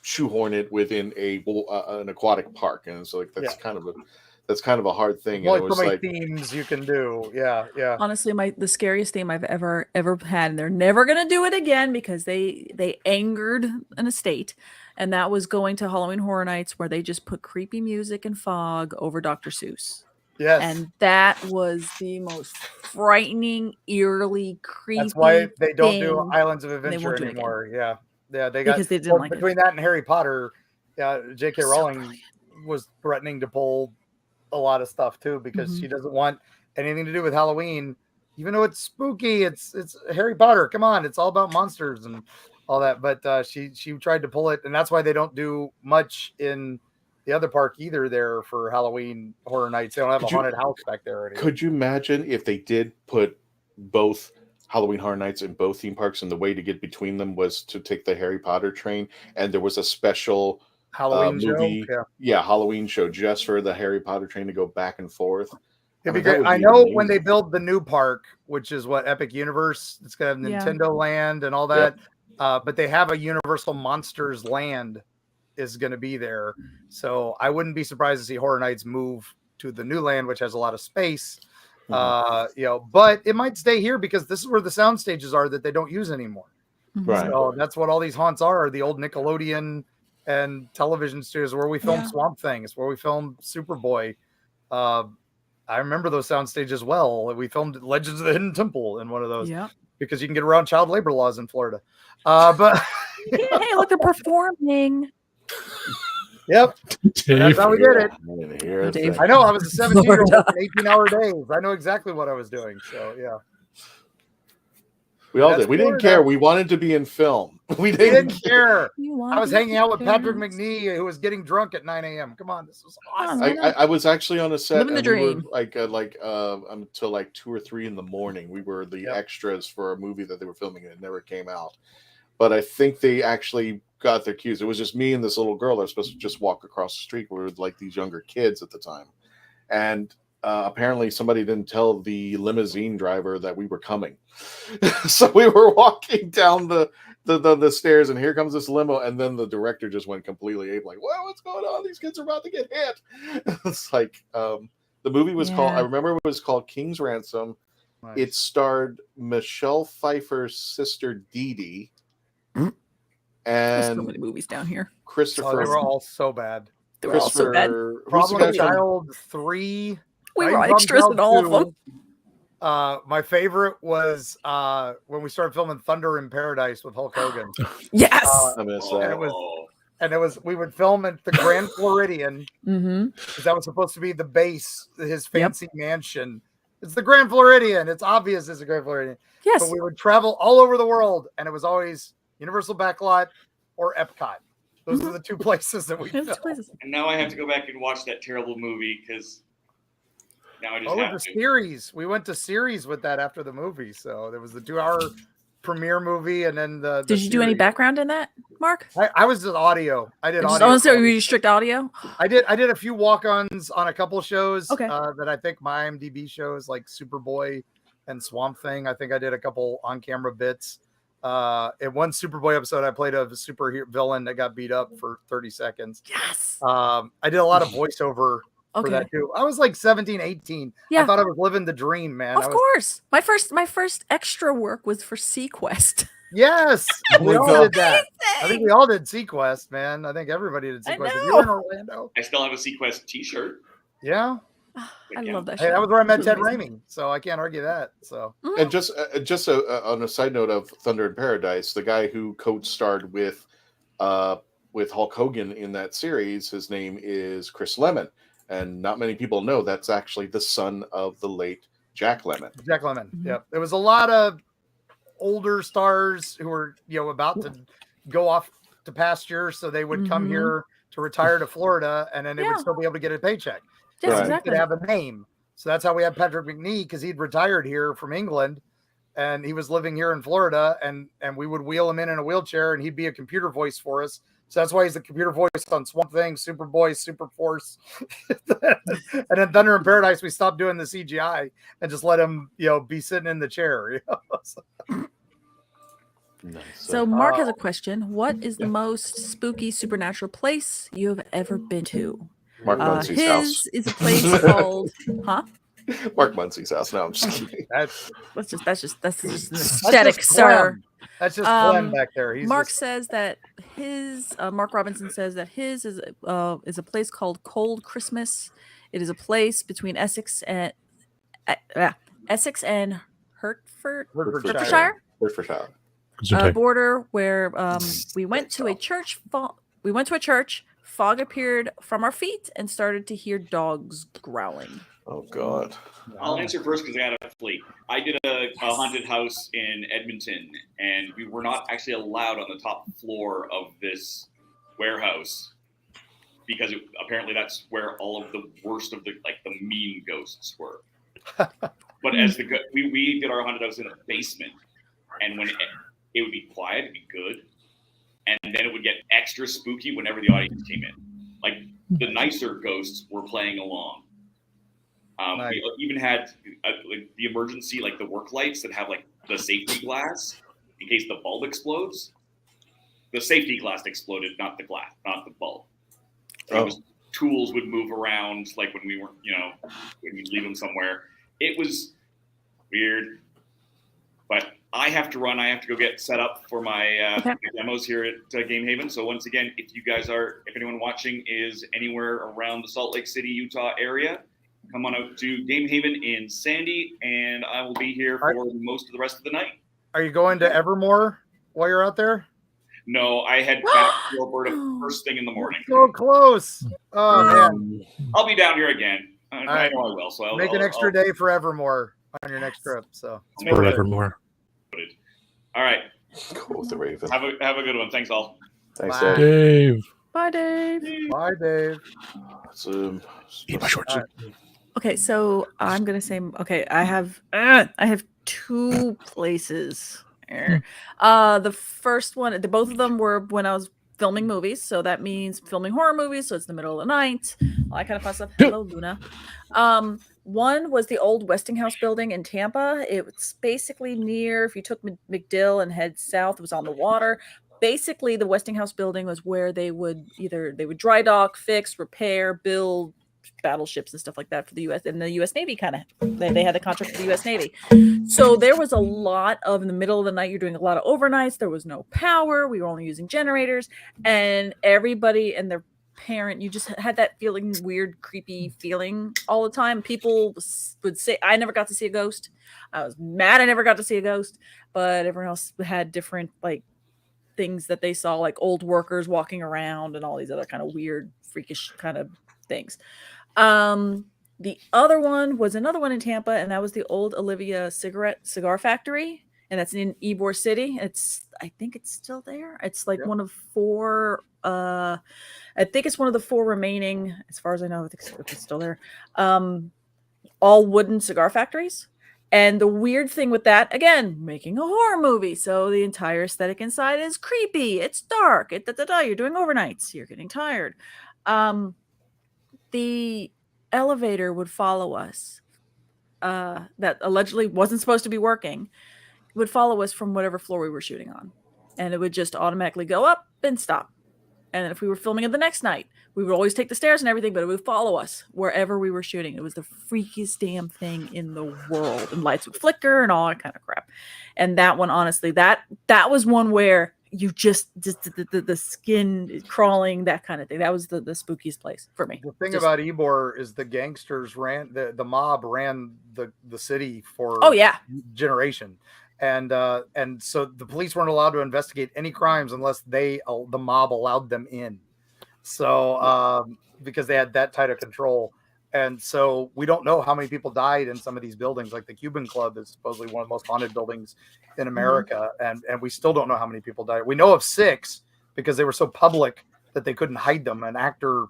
shoehorn it within an aquatic park, and so that's kind of a hard thing. Well, and it was like themes you can do. Yeah. Honestly, the scariest theme I've ever had, and they're never gonna do it again because they angered an estate, and that was going to Halloween Horror Nights where they just put creepy music and fog over Dr. Seuss. Yes. And that was the most frightening, eerily creepy. That's why they don't do Islands of Adventure do anymore. Yeah, they got because they didn't like between that and Harry Potter. J.K. Rowling was threatening to pull a lot of stuff too because she doesn't want anything to do with Halloween, even though it's spooky. It's Harry Potter. Come on, it's all about monsters and all that. But she tried to pull it, and that's why they don't do much in the other park either. There for Halloween Horror Nights, they don't have a haunted house back there anymore. Could you imagine if they did put both Halloween Horror Nights in both theme parks, and the way to get between them was to take the Harry Potter train, and there was a special Halloween movie, show? Halloween show just for the Harry Potter train to go back and forth. It'd be great. I know amazing. When they build the new park, which is what Epic Universe, it's gonna have Nintendo Land and all that. But they have a Universal Monsters Land is going to be there, so I wouldn't be surprised to see Horror Nights move to the new land, which has a lot of space. But it might stay here because this is where the sound stages are that they don't use anymore. Right. So that's what all these haunts are the old Nickelodeon and television studios where we filmed Swamp Thing. It's where we filmed Superboy. I remember those sound stages well. We filmed Legends of the Hidden Temple in one of those because you can get around child labor laws in Florida. But hey, look, they're performing. Yep, that's how we did it. I know. I was a 17-year-old working 18-hour days. I know exactly what I was doing. So we all did. We didn't care. We wanted to be in film. We didn't care. I was hanging out with Patrick McNee, who was getting drunk at 9 a.m. Come on, this was awesome. I was actually on a set living the dream. Until like 2 or 3 in the morning. We were the extras for a movie that they were filming, and it never came out. But I think they actually got their cues. It was just me and this little girl that was supposed to just walk across the street. We were like these younger kids at the time. And apparently somebody didn't tell the limousine driver that we were coming. So we were walking down the stairs, and here comes this limo. And then the director just went completely ape, like, well, what's going on? These kids are about to get hit. It's like the movie was called, I remember it was called King's Ransom. Nice. It starred Michelle Pfeiffer's sister Dee Dee. And there's so many movies down here. Christopher. They were all so bad. They were all so bad. Problem Child 3. We were extras in all of them. My favorite was when we started filming Thunder in Paradise with Hulk Hogan. Yes. I miss that. And it was we would film at the Grand Floridian because that was supposed to be the base, his fancy mansion. It's the Grand Floridian. It's obvious it's a Grand Floridian. Yes. But we would travel all over the world, and it was always Universal Backlot or Epcot. Those are the two places that we filmed. And now I have to go back and watch that terrible movie because now I just have to. Series. We went to series with that after the movie. So there was the 2-hour premiere movie, and then the Did you do any background in that, Mark? I was just audio. I did audio. Oh, so you strict audio? I did a few walk-ons on a couple shows that I think my IMDb shows, like Superboy and Swamp Thing. I think I did a couple on-camera bits. In one Superboy episode, I played a superhero villain that got beat up for 30 seconds. Yes. I did a lot of voiceover for that too. I was like 17, 18. I thought I was living the dream, man. Of course. My first extra work was for SeaQuest. Yes. We all did that. I think we all did SeaQuest, man. I think everybody did SeaQuest. If you were in Orlando. I still have a SeaQuest t-shirt. Yeah. I love that. Hey, that was where I met Ted Raimi, so I can't argue that. So, and just on a side note of Thunder in Paradise, the guy who co-starred with Hulk Hogan in that series, his name is Chris Lemmon, and not many people know that's actually the son of the late Jack Lemmon. Jack Lemmon. Yeah, there was a lot of older stars who were about to go off to pasture, so they would come here to retire to Florida, and then they would still be able to get a paycheck. Yes, so exactly. He could have a name. So that's how we had Patrick McNee, because he'd retired here from England, and he was living here in Florida, and we would wheel him in a wheelchair, and he'd be a computer voice for us. So that's why he's the computer voice on Swamp Thing, Superboy, Super Force. And then Thunder in Paradise, we stopped doing the CGI and just let him, be sitting in the chair. Nice. So Mark has a question. What is the most spooky supernatural place you have ever been to? Mark Muncie's house. His is a place called, huh? Mark Muncie's house. No, I'm just kidding. That's just an aesthetic, sir. That's just Glenn back there. Mark says that his Mark Robinson says that his is a place called Cold Christmas. It is a place between Essex and Hertfordshire. Border where we went to a church. We went to a church. Fog appeared from our feet and started to hear dogs growling. Oh God! I'll answer first because I got a fleet. I did a haunted house in Edmonton, and we were not actually allowed on the top floor of this warehouse because apparently that's where all of the worst of the mean ghosts were. But as we did our haunted house in a basement, and when it would be quiet, it'd be good, and then it would get extra spooky whenever the audience came in. Like the nicer ghosts were playing along. Nice. We even had the emergency, the work lights that have the safety glass in case the bulb explodes. The safety glass exploded, not the glass, not the bulb. So tools would move around, when we weren't, when we'd leave them somewhere. It was weird, but I have to run. I have to go get set up for my demos here at Game Haven. So once again, if anyone watching is anywhere around the Salt Lake City, Utah area, come on out to Game Haven in Sandy, and I will be here for most of the rest of the night. Are you going to Evermore while you're out there? No, I head back to Alberta first thing in the morning. So close. Oh, man. I'll be down here again. I know I will. So I'll an extra day for Evermore on your next trip. So Evermore. All right. Go with the Raven. Have a good one. Thanks, all. Thanks, Dave. Bye, Dave. Bye, Dave. Eat my shorts. Okay, so I'm gonna say I have 2 places. The first one, both of them were when I was filming movies, so that means filming horror movies. So it's the middle of the night, all that kind of fun stuff. Hello, Luna. One was the old Westinghouse building in Tampa. It was basically near, if you took McDill and head south, it was on the water. Basically, the Westinghouse building was where they would dry dock, fix, repair, build battleships and stuff like that for the U.S. and the U.S. Navy. They had the contract for the U.S. Navy. So there was a lot of, in the middle of the night, you're doing a lot of overnights. There was no power. We were only using generators, and everybody and their parent, you just had that feeling, weird, creepy feeling all the time. People would say, I never got to see a ghost. I was mad I never got to see a ghost, but everyone else had different things that they saw, like old workers walking around and all these other kind of weird, freakish kind of things. The other one was another one in Tampa, and that was the old Olivia cigar factory, and that's in Ybor City. I think it's still there. It's one of 4. I think it's one of the 4 remaining, as far as I know. I think it's still there. All wooden cigar factories. And the weird thing with that, again, making a horror movie. So the entire aesthetic inside is creepy. It's dark. You're doing overnights. You're getting tired. The elevator would follow us. That allegedly wasn't supposed to be working. It would follow us from whatever floor we were shooting on. And it would just automatically go up and stop. And then if we were filming it the next night, we would always take the stairs and everything, but it would follow us wherever we were shooting. It was the freakiest damn thing in the world. And lights would flicker and all that kind of crap. And that one, honestly, that was one where you just the skin crawling, that kind of thing. That was the spookiest place for me. The thing about Ybor is the gangsters ran the mob ran the city for generation. And so the police weren't allowed to investigate any crimes unless the mob allowed them in. So because they had that tight of control. And so we don't know how many people died in some of these buildings. Like the Cuban Club is supposedly one of the most haunted buildings in America. And we still don't know how many people died. We know of 6 because they were so public that they couldn't hide them. An actor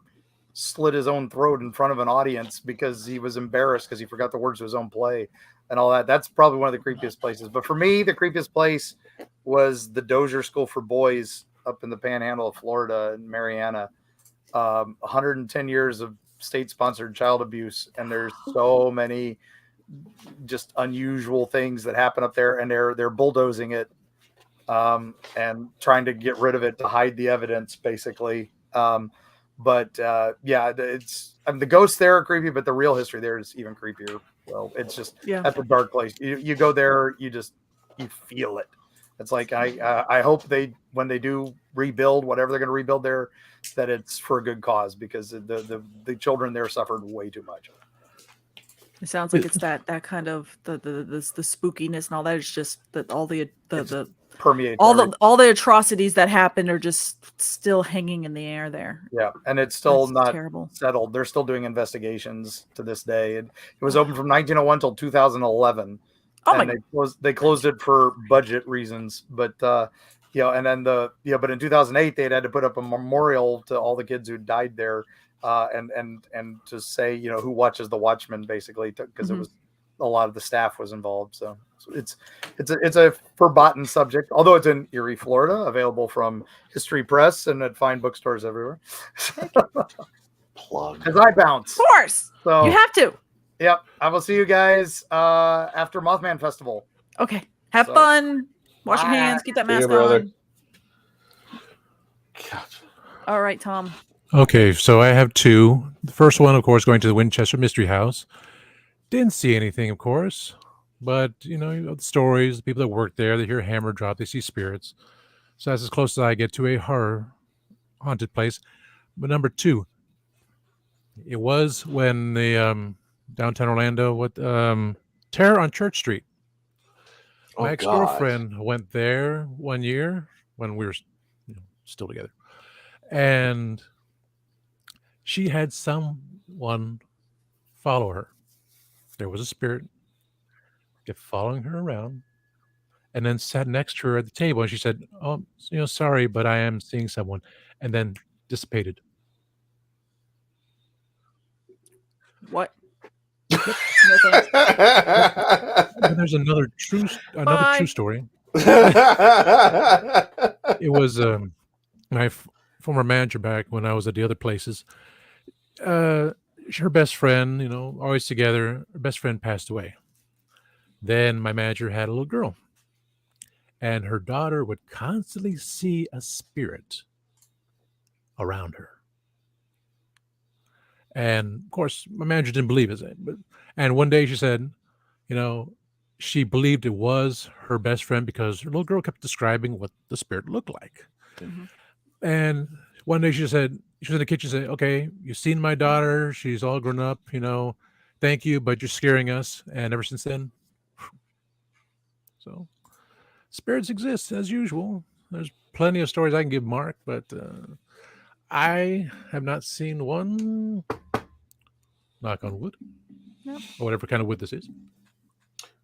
slit his own throat in front of an audience because he was embarrassed because he forgot the words to his own play and all that. That's probably one of the creepiest places. But for me, the creepiest place was the Dozier School for Boys up in the Panhandle of Florida in Mariana. 110 years of state-sponsored child abuse, and there's so many just unusual things that happen up there, and they're bulldozing it and trying to get rid of it to hide the evidence, basically. But it's the ghosts there are creepy, but the real history there is even creepier. So it's just that's a dark place. You go there, you feel it. It's like I hope when they do rebuild whatever they're going to rebuild there, that it's for a good cause, because the children there suffered way too much. It sounds like it's that kind of the spookiness and all that. It's just that all the permeates all the atrocities that happened are just still hanging in the air there. Yeah, and it's still not terrible. Settled. They're still doing investigations to this day. It was open from 1901 till 2011. They closed it for budget reasons, but but in 2008 they had to put up a memorial to all the kids who died there, and to say who watches the Watchmen, basically, because it was a lot of the staff was involved. So it's a forgotten subject, although it's in Erie, Florida, available from History Press and at fine bookstores everywhere. Plug. Because I bounce, of course. So you have to. Yep. I will see you guys after Mothman Festival. Okay. Have fun. Wash your hands. Keep that mask on. God. All right, Tom. Okay, so I have 2. The first one, of course, going to the Winchester Mystery House. Didn't see anything, of course, but the stories, the people that work there, they hear a hammer drop, they see spirits. So that's as close as I get to a horror haunted place. But number 2, it was when the downtown Orlando, Terror on Church Street. My ex-girlfriend went there one year when we were still together, and she had someone follow her. There was a spirit kept following her around, and then sat next to her at the table, and she said, "Oh, sorry, but I am seeing someone," and then dissipated. What? There's another true story. It was my former manager back when I was at the other places. Her best friend, always together. Her best friend passed away. Then my manager had a little girl, and her daughter would constantly see a spirit around her. And of course, my manager didn't believe it. And one day she said, she believed it was her best friend because her little girl kept describing what the spirit looked like. Mm-hmm. And one day she was in the kitchen, said, "Okay, you've seen my daughter. She's all grown up, thank you, but you're scaring us." And ever since then, so spirits exist as usual. There's plenty of stories I can give Mark, but I have not seen one, knock on wood, or whatever kind of wood this is.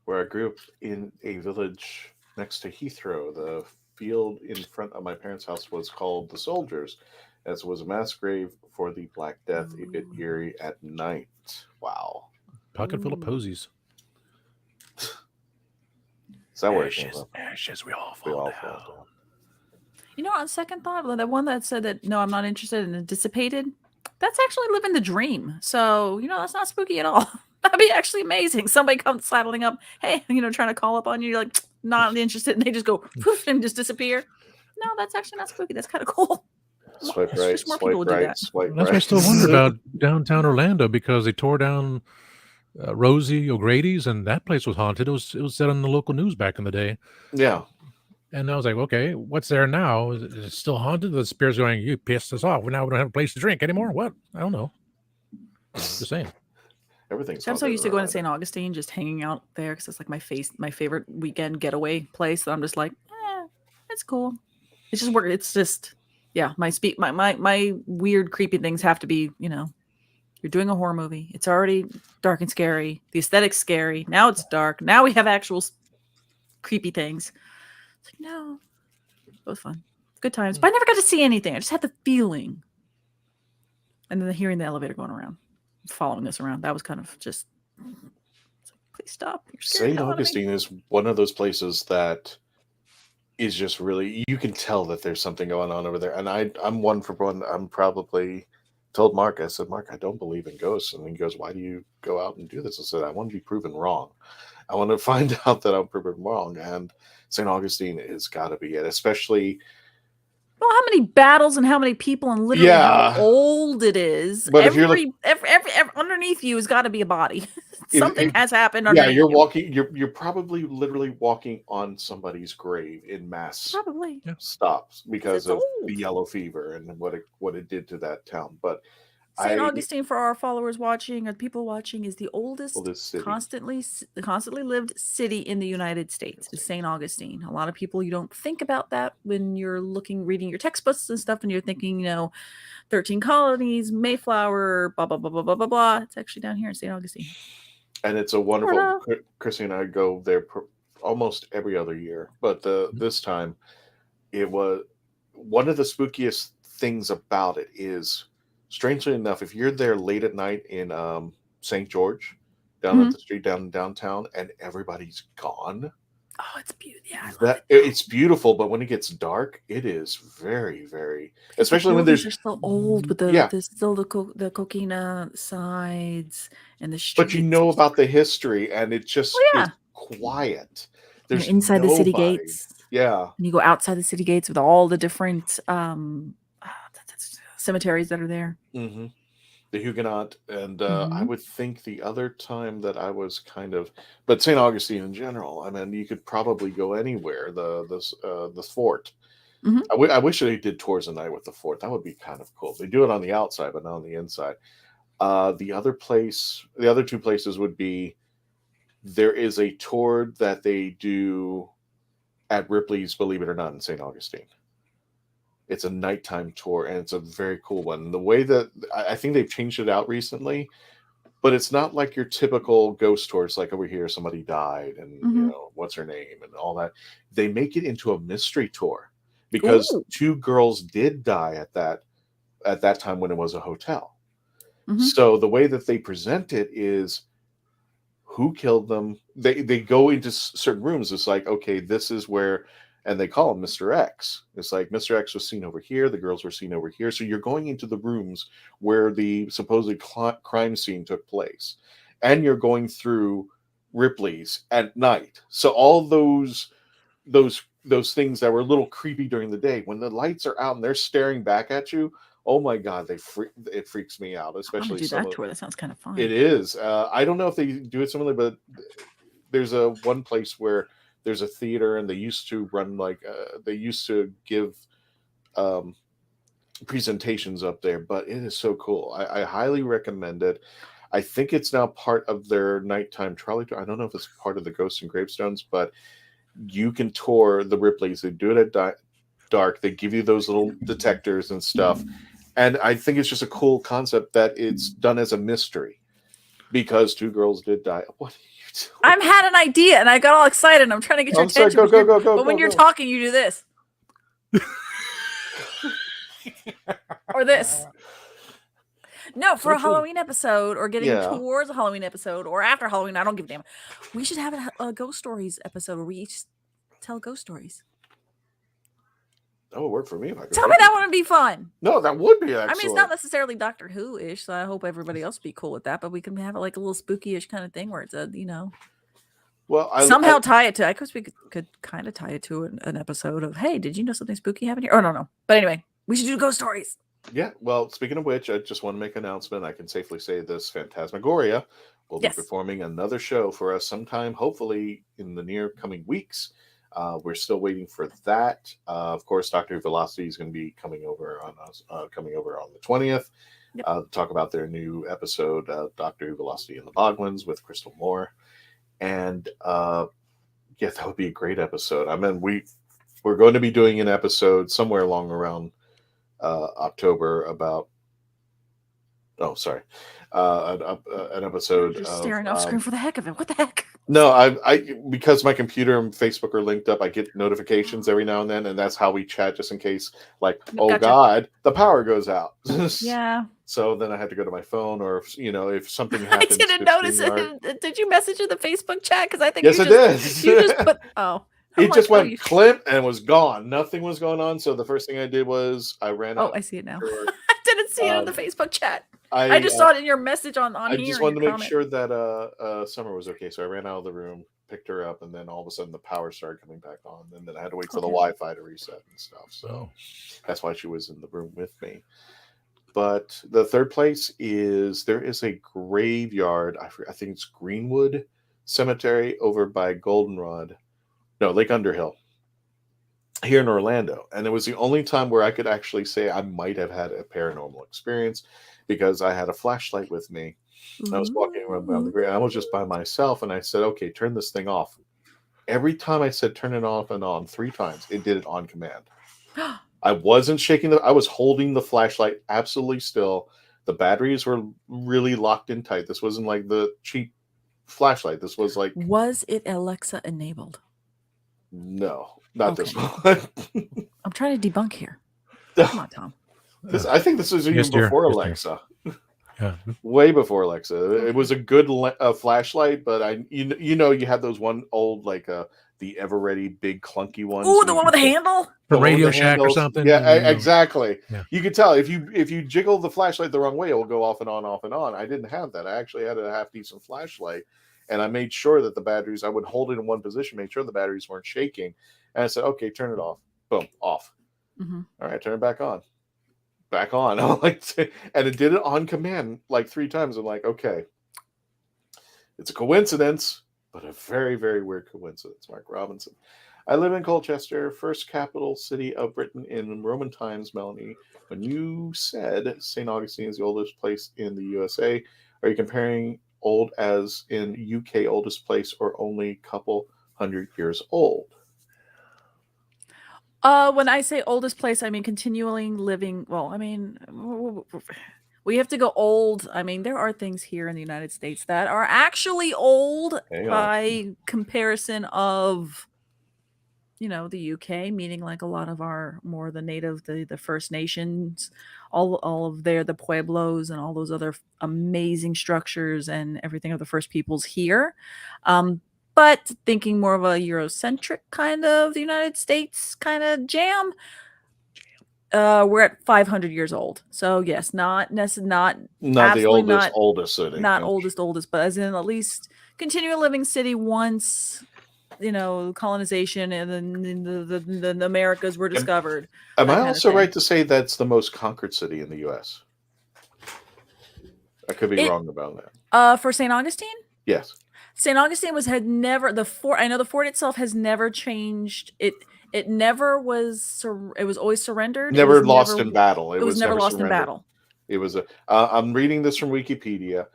Where I grew up in a village next to Heathrow, the field in front of my parents' house was called the Soldiers, as it was a mass grave for the Black Death, a bit eerie at night. Wow. Pocket full of posies. Is that where it came up? Ashes, we all fall down. On second thought, the one that said that, no, I'm not interested and it dissipated, that's actually living the dream. So, that's not spooky at all. That'd be actually amazing. Somebody comes saddling up, hey, trying to call up on you. You're like, not interested. And they just go, poof, and just disappear. No, that's actually not spooky. That's kind of cool. Swipe right, swipe right, swipe right. That's what I still wonder about downtown Orlando, because they tore down Rosie O'Grady's, and that place was haunted. It was said on the local news back in the day. Yeah. And I was like, okay, what's there now? Is it still haunted? The spirit's going, you pissed us off. Now we don't have a place to drink anymore. What? I don't know. Just saying. Everything's. I'm so used to going to St. Augustine, just hanging out there because it's like my favorite weekend getaway place. So I'm just like, it's cool. It's just work. It's just, yeah. My weird, creepy things have to be, you're doing a horror movie. It's already dark and scary. The aesthetic's scary. Now it's dark. Now we have actual creepy things. It's like, no, it was fun. Good times. But I never got to see anything. I just had the feeling. And then hearing the elevator going around, following us around. That was kind of just, please stop. St. Augustine is one of those places that is just really, you can tell that there's something going on over there. And I'm one for one. I'm probably told Mark, I said, Mark, I don't believe in ghosts. And he goes, why do you go out and do this? I said, I want to be proven wrong. I want to find out that I'm proven wrong. And St. Augustine has got to be it, especially. Well, how many battles and how many people and literally how old it is. But every underneath you has got to be a body. Something has happened. Yeah, you're walking. You're probably literally walking on somebody's grave in mass stops because of the yellow fever and what it did to that town. But St. Augustine, for our followers watching and people watching, is the oldest constantly lived city in the United States. Is St. Augustine. A lot of people, you don't think about that when you're reading your textbooks and stuff, and you're thinking, 13 colonies, Mayflower, blah blah blah blah blah blah blah. It's actually down here in St. Augustine. And it's a wonderful. Chrissy and I go there almost every other year, but this time, it was one of the spookiest things about it is. Strangely enough, if you're there late at night in St. George, down at the street downtown, and everybody's gone. Oh, it's beautiful. Yeah, it's beautiful, but when it gets dark, it is very, very. Especially when there's. Are still old with the coquina sides and the streets. But you know about the history, and it just is quiet. There's inside the city gates. Yeah, and you go outside the city gates with all the different. Cemeteries that are there. Mm-hmm. The Huguenot, and I would think the other time that I was but St. Augustine in general. I mean, you could probably go anywhere. The fort. Mm-hmm. I wish they did tours at night with the fort. That would be kind of cool. They do it on the outside, but not on the inside. The other two places would be. There is a tour that they do at Ripley's, believe it or not, in St. Augustine. It's a nighttime tour, and it's a very cool one. The way that I think they've changed it out recently, but it's not like your typical ghost tours, like over here, somebody died, and what's her name, and all that. They make it into a mystery tour because two girls did die at that time when it was a hotel. Mm-hmm. So the way that they present it is who killed them. They go into certain rooms. It's like, okay, this is where. And they call him Mr. X. It's like Mr. X was seen over here. The girls were seen over here. So you're going into the rooms where the supposed crime scene took place. And you're going through Ripley's at night. So all those things that were a little creepy during the day, when the lights are out and they're staring back at you, oh my God, it freaks me out. Especially do that tour. That sounds kind of fun. It is. I don't know if they do it similarly, but there's one place where there's a theater, and they used to run they used to give presentations up there, but it is so cool. I highly recommend it. I think it's now part of their nighttime trolley tour. I don't know if it's part of the Ghosts and Gravestones, but you can tour the Ripleys. They do it at dark. They give you those little detectors and stuff. And I think it's just a cool concept that it's done as a mystery because two girls did die. What? I've had an idea and I got all excited. And I'm trying to get your attention. Sorry, go. But when you're talking, you do this. Or this. No, for a Halloween episode or getting towards a Halloween episode or after Halloween, I don't give a damn. We should have a ghost stories episode where we each tell ghost stories. That would work for me. Tell me that wouldn't be fun. No, that would be excellent. I mean, it's not necessarily Doctor Who-ish, so I hope everybody else be cool with that, but we can have it like a little spooky-ish kind of thing where it's well, somehow tie it to, I guess we could kind of tie it to an episode of, hey, did you know something spooky happened here? Oh, no. But anyway, we should do ghost stories. Yeah, well, speaking of which, I just want to make an announcement. I can safely say this Phantasmagoria will be performing another show for us sometime, hopefully in the near coming weeks. We're still waiting for that. Of course, Doctor Who Velocity is going to be coming over on the 20th. Talk about their new episode, Doctor Who Velocity and the Bogwins with Crystal Moore. And yeah, that would be a great episode. I mean, we're going to be doing an episode somewhere along around October about. Oh, sorry. An episode. Just staring off screen for the heck of it. What the heck? No, I because my computer and Facebook are linked up, I get notifications every now and then, and that's how we chat, just in case, like, oh God, the power goes out. Yeah. So then I had to go to my phone, or if something happens. I didn't notice it. Did you message in the Facebook chat? Because I think yes, I did. You just put It just went climp and was gone. Nothing was going on. So the first thing I did was I ran out. I see it now. I didn't see it in the Facebook chat. I just saw it in your message on I here. just wanted to make sure that Summer was okay. So I ran out of the room, picked her up, and then all of a sudden the power started coming back on. And then I had to wait for the Wi-Fi to reset and stuff. So that's why she was in the room with me. But the third place there is a graveyard. I think it's Greenwood Cemetery over by Goldenrod. No, Lake Underhill. Here in Orlando. And it was the only time where I could actually say I might have had a paranormal experience, because I had a flashlight with me. I was walking around the grave. I was just by myself, and I said, okay, turn this thing off. Every time I said turn it off and on 3 times, it did it on command. I wasn't shaking I was holding the flashlight absolutely still. The batteries were really locked in tight. This wasn't like the cheap flashlight. This was like... Was it Alexa enabled? No, not this one. I'm trying to debunk here. Come on, Tom. I think this was even before Alexa. Yeah. Way before Alexa. It was a good flashlight, but you had those one old, like the Ever-Ready big clunky ones. Oh, the one with the handle? For Radio Shack or something. Yeah, exactly. Yeah. You could tell if you jiggle the flashlight the wrong way, it will go off and on, off and on. I didn't have that. I actually had a half decent flashlight, and I made sure that the batteries, I would hold it in one position, make sure the batteries weren't shaking. And I said, okay, turn it off. Boom, off. Mm-hmm. All right, turn it back on. Back on. And it did it on command like 3 times. I'm like, okay, it's a coincidence, but a very, very weird coincidence. Mark Robinson. I live in Colchester, first capital city of Britain in Roman times. Melanie, when you said St. Augustine is the oldest place in the USA, are you comparing old as in UK oldest place, or only a couple 100 years old? When I say oldest place, I mean continuing living. Well, I mean, we have to go old. I mean, there are things here in the United States that are actually old by comparison of, the UK, meaning like a lot of our more the native, the First Nations, all of the Pueblos and all those other amazing structures and everything of the first peoples here. But thinking more of a Eurocentric kind of the United States kind of jam, we're at 500 years old. So yes, not the oldest city, not oldest, but as in at least continual living city once, colonization and then the Americas were discovered. Am I also right to say that's the most conquered city in the U.S.? I could be wrong about that. For St. Augustine? Yes. St. Augustine the fort. I know the fort itself has never changed. It never was. It was always surrendered. Never lost in battle. It was never lost in battle. It was I'm reading this from Wikipedia.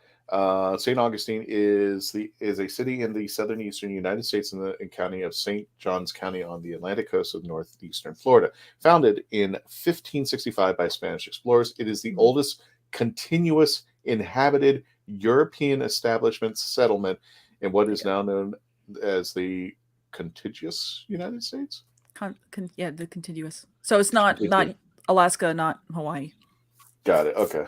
St. Augustine is a city in the southern-eastern United States in the county of St. Johns County on the Atlantic coast of northeastern Florida. Founded in 1565 by Spanish explorers, it is the oldest continuous inhabited European settlement in what is now known as the contiguous United States. The contiguous. So it's not Alaska, not Hawaii. Got it. Okay.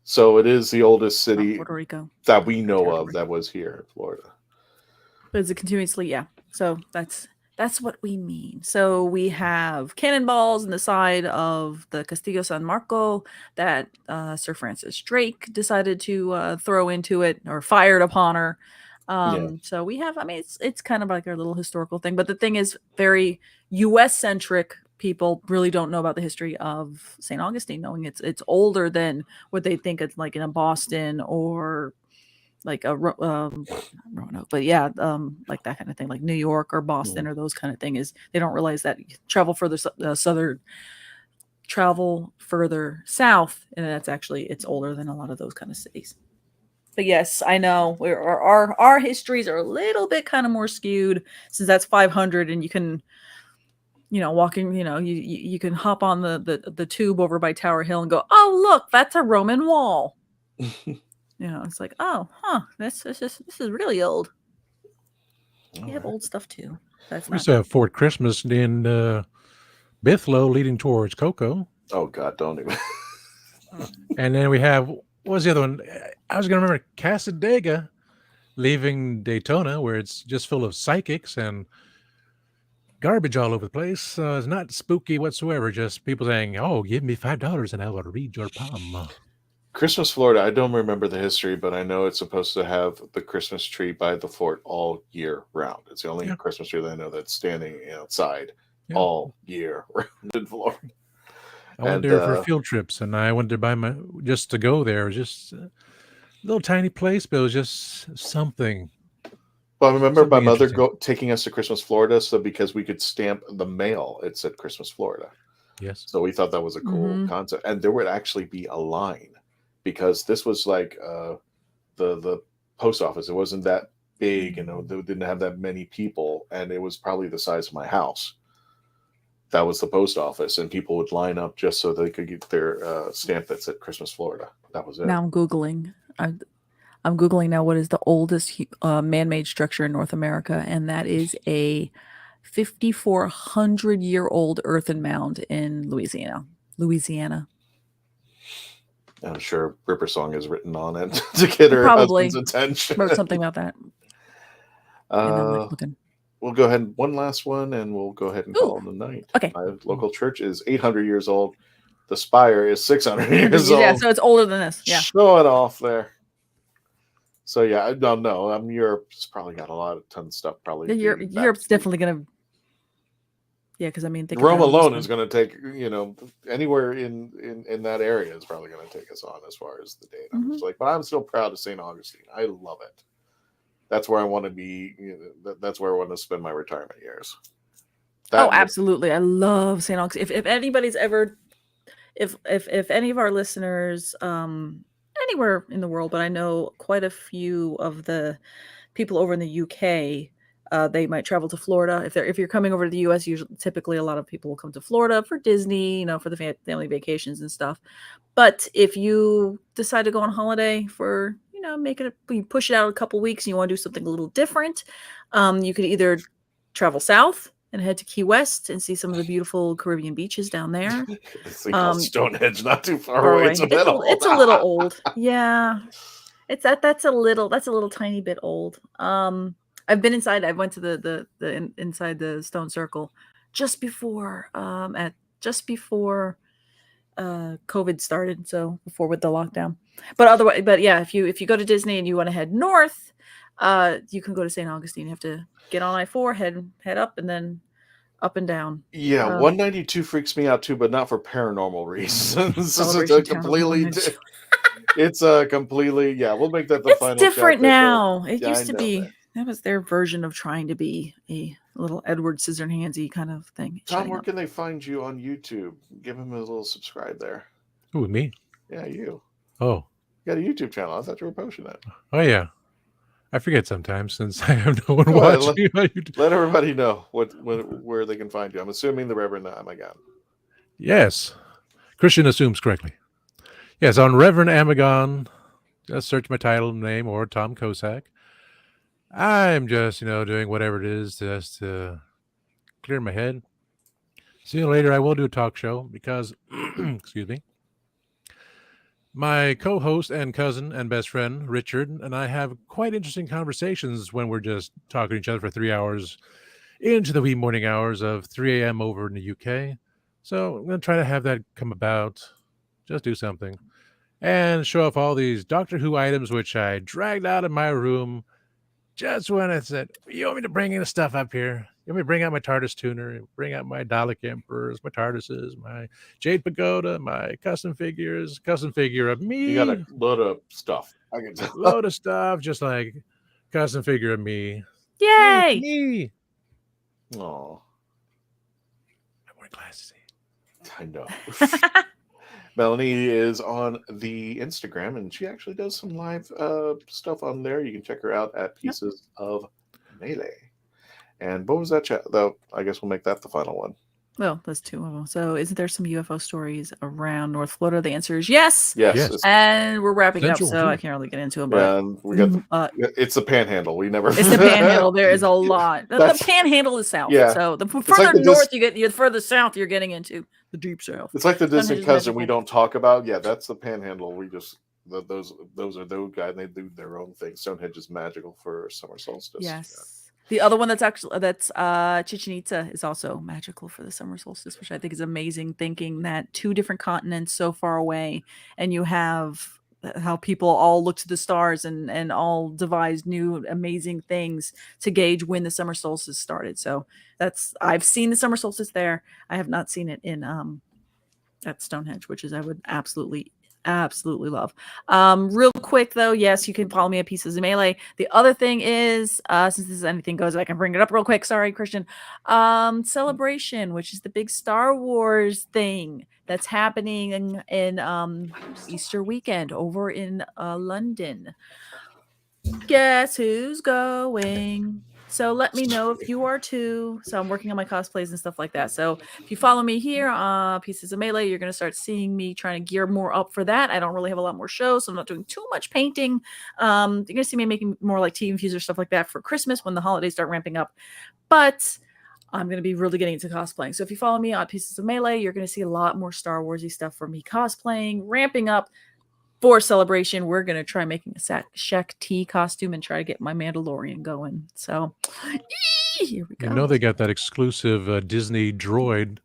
So it is the oldest city Puerto Rico that we know of that was here in Florida. But it's a continuously, yeah. So that's what we mean. So we have cannonballs in the side of the Castillo San Marco that Sir Francis Drake decided to throw into it or fired upon her. So we have, it's kind of like our little historical thing. But the thing is, very U.S. centric. People really don't know about the history of St. Augustine, knowing it's older than what they think it's like in a Boston or like a Roanoke, but yeah, like that kind of thing, like New York or Boston or those kind of thing. Is they don't realize that travel further travel further south, and that's actually it's older than a lot of those kind of cities. But yes, I know our histories are a little bit kind of more skewed since that's 500, and you can, walking, you can hop on the tube over by Tower Hill and go, oh look, that's a Roman wall. It's like, oh, this is really old. You have old stuff too. That's we used to have Fort Christmas in Bithlow leading towards Cocoa. Oh God, don't even. And then we have, what was the other one? I was going to remember Casadega leaving Daytona, where it's just full of psychics and garbage all over the place. It's not spooky whatsoever. Just people saying, oh, give me $5 and I will read your palm. Christmas, Florida, I don't remember the history, but I know it's supposed to have the Christmas tree by the fort all year round. It's the only Christmas tree that I know that's standing outside all year round in Florida. I went there for field trips, and I went there just to go there. It was just a little tiny place, but it was just something. Well, I remember my mother taking us to Christmas, Florida, so because we could stamp the mail, it said Christmas, Florida. Yes. So we thought that was a cool concept. And there would actually be a line because this was like the post office. It wasn't that big, they didn't have that many people, and it was probably the size of my house. That was the post office, and people would line up just so they could get their stamp that said Christmas, Florida. That was it. Now I'm Googling. I'm Googling now what is the oldest man-made structure in North America, and that is a 5,400-year-old earthen mound in Louisiana. I'm sure Ripper Song is written on it to get her husband's attention. Or something about that. We'll go ahead and one last one, and we'll go ahead and call it the night. Okay. My local church is 800 years old. The spire is 600 years old. Yeah, so it's older than this. Yeah. Show it off there. So yeah, I don't know. Europe's probably got a ton of stuff. Probably Europe's definitely gonna. Yeah, because I mean, Rome alone is going to take anywhere in that area is probably going to take us on as far as the date. But I'm still proud of St. Augustine. I love it. That's where I want to be. That's where I want to spend my retirement years. Absolutely! I love St. Augustine. If anybody's ever, if any of our listeners, anywhere in the world, but I know quite a few of the people over in the UK. They might travel to Florida. If you're coming over to the U.S., typically a lot of people will come to Florida for Disney, for the family vacations and stuff. But if you decide to go on holiday for, you push it out a couple weeks and you want to do something a little different, you could either travel south and head to Key West and see some of the beautiful Caribbean beaches down there. It's Stonehenge, not too far away. It's a little old. Yeah, that's a little tiny bit old. I've been inside. I went to the inside the stone circle just before COVID started. So before with the lockdown, but yeah, if you go to Disney and you want to head north, you can go to St. Augustine. You have to get on I-4, head up, and then up and down. Yeah, 192 freaks me out too, but not for paranormal reasons. It's a completely we'll make that the final. It's different now. It used to be. That was their version of trying to be a little Edward Scissorhandsy kind of thing. Tom, where can they find you on YouTube? Give him a little subscribe there. Who, me? Yeah, you. Oh. You got a YouTube channel. I thought you were posting it. Oh, yeah. I forget sometimes since I have no one watching. Let everybody know where they can find you. I'm assuming the Reverend Amagon. Yes. Christian assumes correctly. Yes, on Reverend Amagon, just search my title name or Tom Kosak. I'm just, doing whatever it is just to clear my head. See you later. I will do a talk show because, excuse me, my co-host and cousin and best friend, Richard, and I have quite interesting conversations when we're just talking to each other for 3 hours into the wee morning hours of 3 a.m. over in the UK. So I'm going to try to have that come about. Just do something. And show off all these Doctor Who items, which I dragged out of my room just when I said, you want me to bring in the stuff up here? Let me bring out my TARDIS tuner, bring out my Dalek Emperors, my TARDISes, my Jade Pagoda, my custom figures, custom figure of me. You got a load of stuff. I can tell. Load of stuff, just like custom figure of me. Yay! Me. Oh, I'm wearing glasses. I know. Melanie is on the Instagram, and she actually does some live stuff on there. You can check her out at Pieces of Melee. And what was that chat? Though I guess we'll make that the final one. Well, there's two of them. So, isn't there some UFO stories around North Florida? The answer is yes. Yes. And we're wrapping up, so I can't really get into them. But yeah, and we got it's the Panhandle. We never. It's the Panhandle. There is a lot. The Panhandle is south. Yeah. So the further north you get, the further south you're getting into the deep south. It's like the distant cousin we don't talk about. Yeah, that's the Panhandle. We just those are those guys. They do their own thing. Stonehenge is magical for summer solstice. Yes. Yeah. The other one that's Chichen Itza is also magical for the summer solstice, which I think is amazing, thinking that two different continents so far away, and you have how people all look to the stars and all devise new amazing things to gauge when the summer solstice started. So I've seen the summer solstice there. I have not seen it in at Stonehenge, which is I would absolutely love. Real quick though, yes, you can follow me at Pieces of Melee. The other thing is, since this is anything goes, I can bring it up real quick. Sorry, Christian. Celebration, which is the big Star Wars thing that's happening in Easter weekend over in London. Guess who's going? So let me know if you are too. So I'm working on my cosplays and stuff like that. So if you follow me here, Pieces of Melee, you're going to start seeing me trying to gear more up for that. I don't really have a lot more shows, so I'm not doing too much painting. You're going to see me making more like tea infuser stuff like that for Christmas when the holidays start ramping up. But I'm going to be really getting into cosplaying. So if you follow me on Pieces of Melee, you're going to see a lot more Star Warsy stuff for me cosplaying, ramping up. For Celebration, we're going to try making a Shaq T costume and try to get my Mandalorian going. So, here we go. You know they got that exclusive Disney droid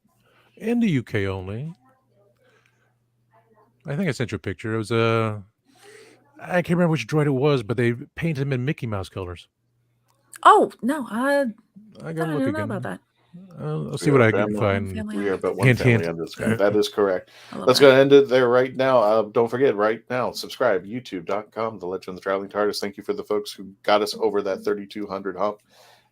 in the UK only. I think I sent you a picture. It was I can't remember which droid it was, but they painted him in Mickey Mouse colors. Oh, no. I don't know about that. I'll see what I can find. We are about one family on this guy. That is correct. Let's go ahead and end it there right now. Don't forget, right now, subscribe, youtube.com, The Legend of the Traveling TARDIS. Thank you for the folks who got us over that 3,200 hump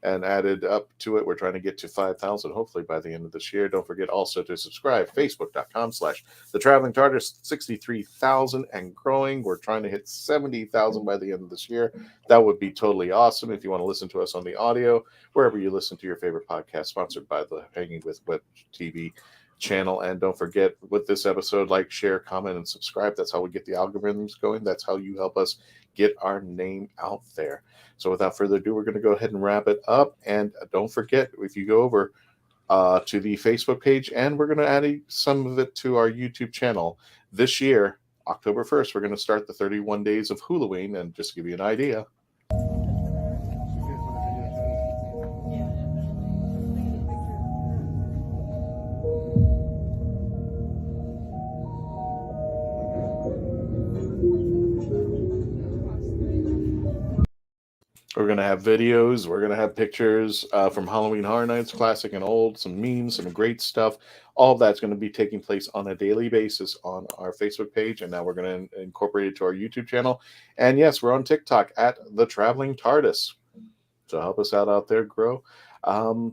and added up to it. We're trying to get to 5,000, hopefully by the end of this year. Don't forget also to subscribe, facebook.com/The Traveling TARDIS, 63,000 and growing. We're trying to hit 70,000 by the end of this year. That would be totally awesome. If you want to listen to us on the audio, wherever you listen to your favorite podcast, sponsored by the Hanging with Web TV channel. And don't forget, with this episode, like, share, comment, and subscribe. That's how we get the algorithms going. That's how you help us get our name out there. So without further ado, we're going to go ahead and wrap it up. And don't forget, if you go over to the Facebook page, and we're going to add some of it to our YouTube channel this year, October 1st, we're going to start the 31 days of Halloween. And just to give you an idea, we're going to have videos. We're going to have pictures from Halloween Horror Nights, classic and old, some memes, some great stuff. All of that's going to be taking place on a daily basis on our Facebook page. And now we're going to incorporate it to our YouTube channel. And yes, we're on TikTok at The Traveling TARDIS. So help us out there, grow.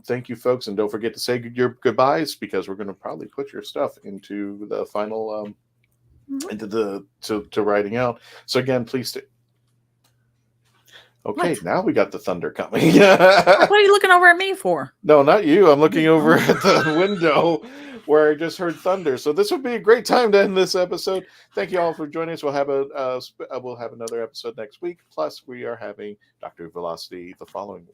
Thank you, folks. And don't forget to say your goodbyes, because we're going to probably put your stuff into the final, to writing out. So again, please stay. Okay, now we got the thunder coming. What are you looking over at me for? No, not you. I'm looking over at the window where I just heard thunder. So this would be a great time to end this episode. Thank you all for joining us. We'll have another episode next week. Plus, we are having Doctor WHO Velocity the following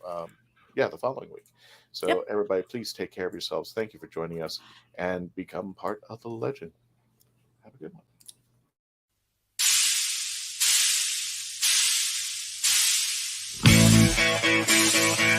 week. So everybody, please take care of yourselves. Thank you for joining us and become part of the legend. Have a good one. Thank you.